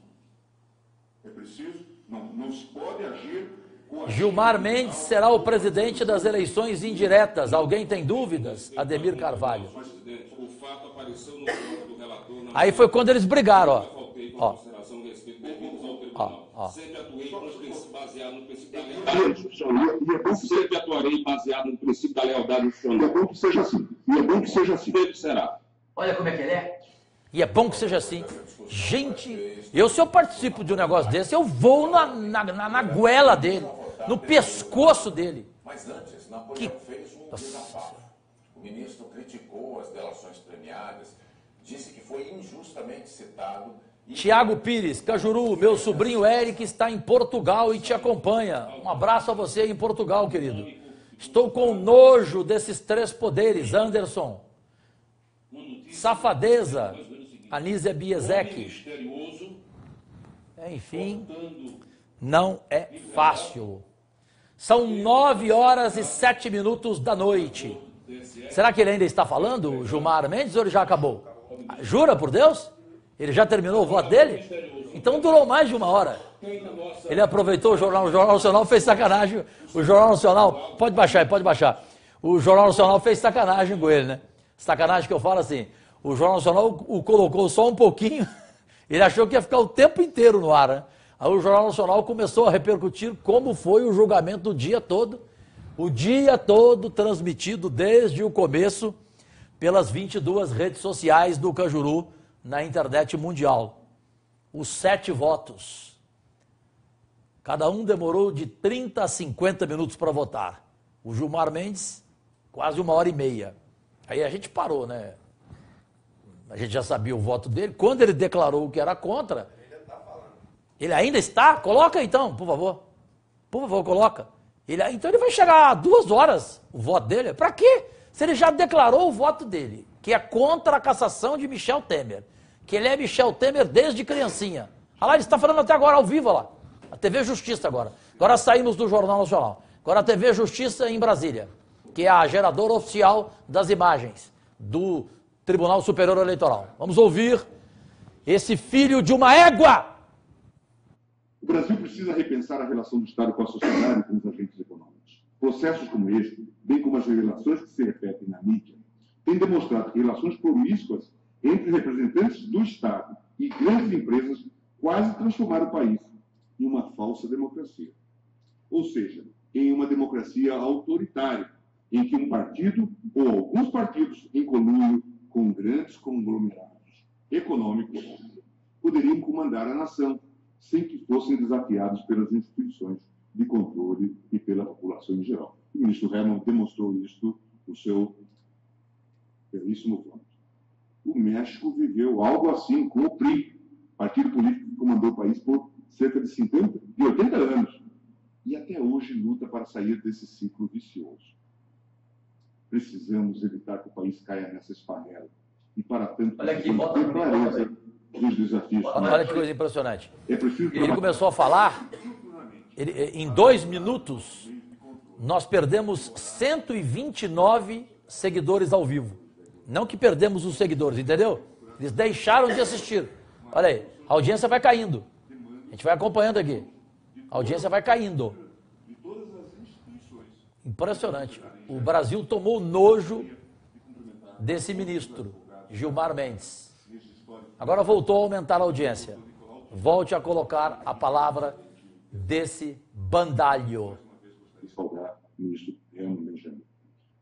É preciso, não se pode agir Gilmar Mendes será o presidente das eleições indiretas. Alguém tem dúvidas? Ademir Carvalho. Aí foi quando eles brigaram, ó. Sempre atuarei baseado no princípio da lealdade. Sempre atuarei baseado no princípio da lealdade institucional. E é bom que seja assim. E é bom que seja assim. Sempre será. Olha como é que ele é. E é bom que seja assim. Gente, se eu participo de um negócio desse, eu vou na goela dele, no pescoço dele. Mas antes, Napoleão fez um desabafo. O ministro criticou as delações premiadas, disse que foi injustamente citado. Tiago Pires, Cajuru, meu sobrinho Eric está em Portugal e te acompanha. Um abraço a você em Portugal, querido. Estou com nojo desses três poderes, Anderson. Safadeza, Anísia Biesek. Enfim, não é fácil. São 9h07 da noite. Será que ele ainda está falando, Gilmar Mendes, ou ele já acabou? Jura por Deus? Ele já terminou o voto dele? Então durou mais de 1 hora. Ele aproveitou o Jornal Nacional, fez sacanagem. O Jornal Nacional, pode baixar. O Jornal Nacional fez sacanagem com ele, né? Sacanagem que eu falo assim, o Jornal Nacional o colocou só um pouquinho, ele achou que ia ficar o tempo inteiro no ar, né? Aí o Jornal Nacional começou a repercutir como foi o julgamento o dia todo transmitido desde o começo pelas 22 redes sociais do Cajuru, na internet mundial. Os 7 votos. Cada um demorou de 30 a 50 minutos para votar. O Gilmar Mendes, quase 1h30. Aí a gente parou, né? A gente já sabia o voto dele. Quando ele declarou que era contra... Ele ainda está? Coloca então, por favor. Por favor, coloca. Então ele vai chegar a 2 horas, o voto dele. Para quê? Se ele já declarou o voto dele, que é contra a cassação de Michel Temer. Que ele é Michel Temer desde criancinha. Olha lá, ele está falando até agora ao vivo, olha lá. A TV Justiça agora. Agora saímos do Jornal Nacional. Agora a TV Justiça em Brasília, que é a geradora oficial das imagens do Tribunal Superior Eleitoral. Vamos ouvir esse filho de uma égua. O Brasil precisa repensar a relação do Estado com a sociedade e com os agentes econômicos. Processos como este, bem como as revelações que se repetem na mídia, têm demonstrado que relações promíscuas entre representantes do Estado e grandes empresas quase transformaram o país em uma falsa democracia. Ou seja, em uma democracia autoritária, em que um partido ou alguns partidos, em conluio com grandes conglomerados econômicos, poderiam comandar a nação, sem que fossem desafiados pelas instituições de controle e pela população em geral. O ministro Herman demonstrou isto no seu belíssimo voto. O México viveu algo assim com o PRI, partido político que comandou o país por cerca de 50 e 80 anos, e até hoje luta para sair desse ciclo vicioso. Precisamos evitar que o país caia nessa esparrela, e para tanto, ter clareza dos desafios. Olha que coisa impressionante. Ele começou a falar, em 2 minutos, nós perdemos 129 seguidores ao vivo. Não que perdemos os seguidores, entendeu? Eles deixaram de assistir. Olha aí, a audiência vai caindo. A gente vai acompanhando aqui. A audiência vai caindo. Impressionante. O Brasil tomou nojo desse ministro, Gilmar Mendes. Agora voltou a aumentar a audiência. Volte a colocar a palavra desse bandalho. Saudar o ministro Herman Benjamin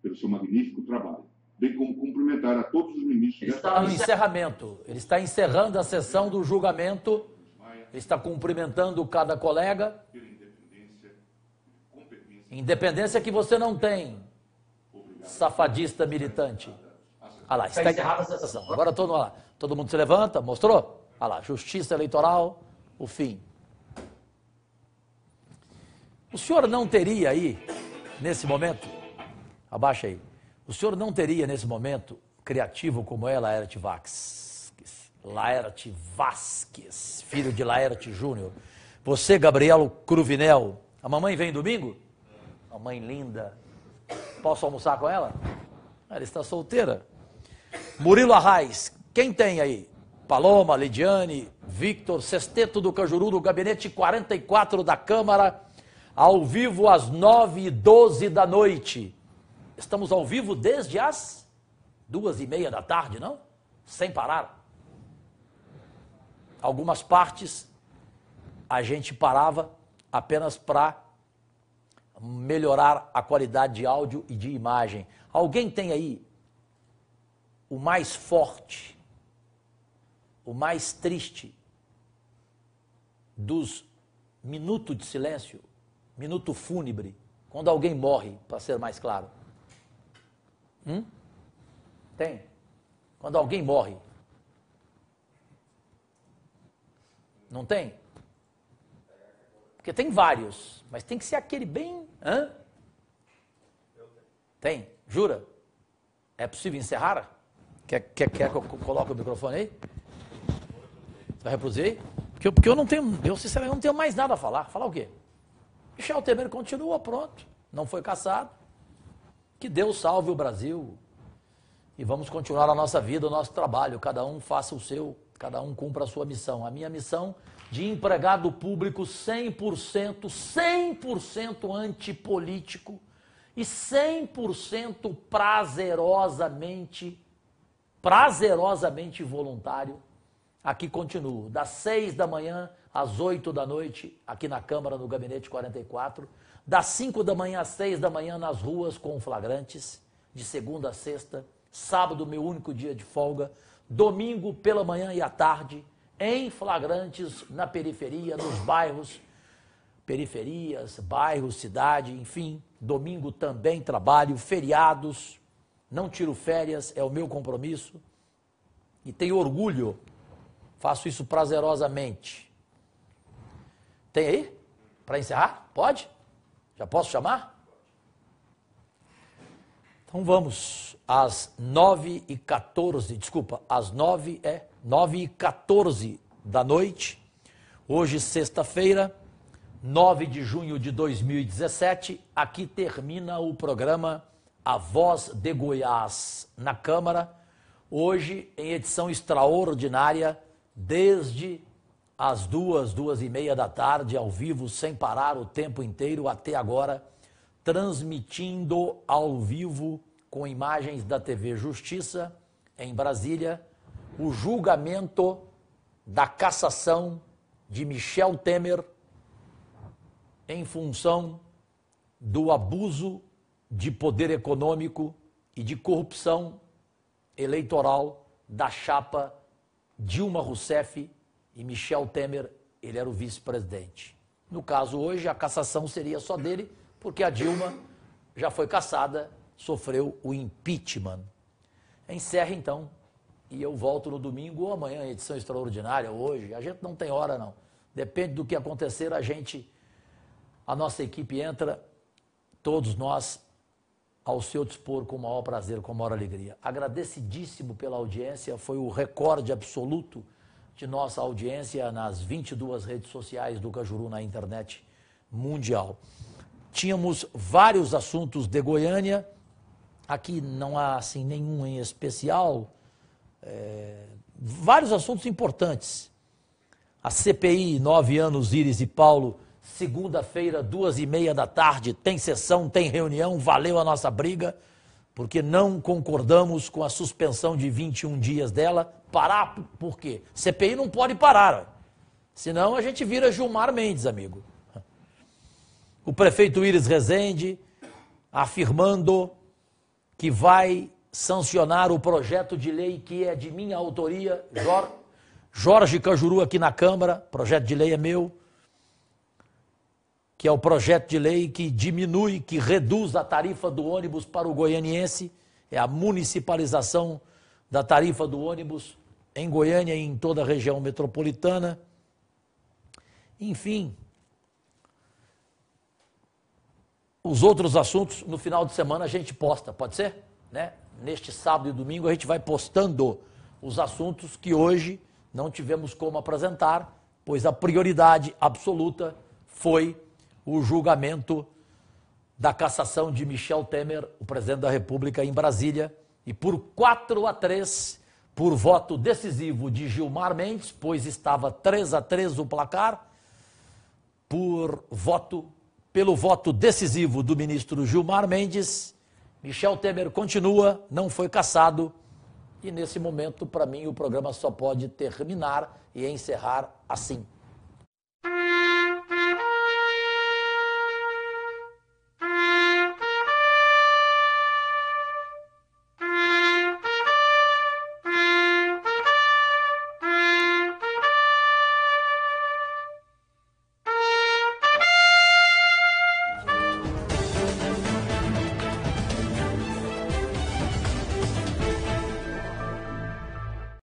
pelo seu magnífico trabalho, bem como cumprimentar a todos os ministros. Ele está no encerramento. Ele está encerrando a sessão do julgamento. Ele está cumprimentando cada colega. Independência que você não tem, safadista militante. Olha lá, está encerrada a sessão. Agora todo mundo se levanta, mostrou? Olha lá, justiça eleitoral, o fim. O senhor não teria aí, nesse momento, abaixa aí, o senhor não teria nesse momento, criativo como é Laerte Vasquez, filho de Laerte Júnior, você, Gabriel Cruvinel, a mamãe vem domingo? Mamãe linda, posso almoçar com ela? Ela está solteira. Murilo Arraes, quem tem aí? Paloma, Lidiane, Victor, Sexteto do Cajuru, do gabinete 44 da Câmara, ao vivo às 9h12 da noite. Estamos ao vivo desde as 2h30 da tarde, não? Sem parar. Algumas partes a gente parava apenas para melhorar a qualidade de áudio e de imagem. Alguém tem aí o mais forte, o mais triste dos minutos de silêncio, minuto fúnebre, quando alguém morre, para ser mais claro? Tem? Quando alguém morre. Não tem? Porque tem vários, mas tem que ser aquele bem... Tem? Jura? É possível encerrar? Quer que eu coloque o microfone aí? Vai reproduzir aí? Porque eu não tenho, eu sinceramente não tenho mais nada a falar. Falar o quê? Michel Temer continua, pronto. Não foi cassado. Que Deus salve o Brasil. E vamos continuar a nossa vida, o nosso trabalho. Cada um faça o seu, cada um cumpra a sua missão. A minha missão de empregado público 100% antipolítico e 100% prazerosamente voluntário. Aqui continuo, das 6 da manhã às 8 da noite, aqui na Câmara, no Gabinete 44, das 5 da manhã às 6 da manhã nas ruas com flagrantes, de segunda a sexta, sábado, meu único dia de folga, domingo pela manhã e à tarde, em flagrantes na periferia, nos bairros, periferias, bairros, cidade, enfim, domingo também trabalho, feriados, não tiro férias, é o meu compromisso e tenho orgulho. Faço isso prazerosamente. Tem aí? Para encerrar? Pode? Já posso chamar? Então vamos às 9h14, desculpa, às 9h14 da noite. Hoje, sexta-feira, 9 de junho de 2017. Aqui termina o programa A Voz de Goiás na Câmara. Hoje, em edição extraordinária, desde as 2h30 da tarde, ao vivo, sem parar o tempo inteiro, até agora, transmitindo ao vivo, com imagens da TV Justiça, em Brasília, o julgamento da cassação de Michel Temer em função do abuso de poder econômico e de corrupção eleitoral da chapa Dilma Rousseff e Michel Temer, ele era o vice-presidente. No caso hoje, a cassação seria só dele, porque a Dilma já foi cassada, sofreu o impeachment. Encerra então, e eu volto no domingo ou amanhã, edição extraordinária, hoje. A gente não tem hora não, depende do que acontecer, a nossa equipe entra, todos nós, ao seu dispor com o maior prazer, com a maior alegria. Agradecidíssimo pela audiência, foi o recorde absoluto de nossa audiência nas 22 redes sociais do Cajuru na internet mundial. Tínhamos vários assuntos de Goiânia, aqui não há assim nenhum em especial, vários assuntos importantes. A CPI, 9 anos, Iris e Paulo, segunda-feira, 2h30 da tarde, tem sessão, tem reunião, valeu a nossa briga, porque não concordamos com a suspensão de 21 dias dela. Parar por quê? CPI não pode parar, senão a gente vira Gilmar Mendes, amigo. O prefeito Iris Rezende afirmando que vai sancionar o projeto de lei que é de minha autoria, Jorge Cajuru aqui na Câmara, projeto de lei é meu, que é o projeto de lei que diminui, que reduz a tarifa do ônibus para o goianiense, é a municipalização da tarifa do ônibus em Goiânia e em toda a região metropolitana. Enfim, os outros assuntos no final de semana a gente posta, pode ser? Né? Neste sábado e domingo a gente vai postando os assuntos que hoje não tivemos como apresentar, pois a prioridade absoluta foi o julgamento da cassação de Michel Temer, o presidente da República, em Brasília, e por 4-3, por voto decisivo de Gilmar Mendes, pois estava 3-3 o placar, por voto pelo voto decisivo do ministro Gilmar Mendes, Michel Temer continua, não foi cassado, e nesse momento, para mim, o programa só pode terminar e encerrar assim.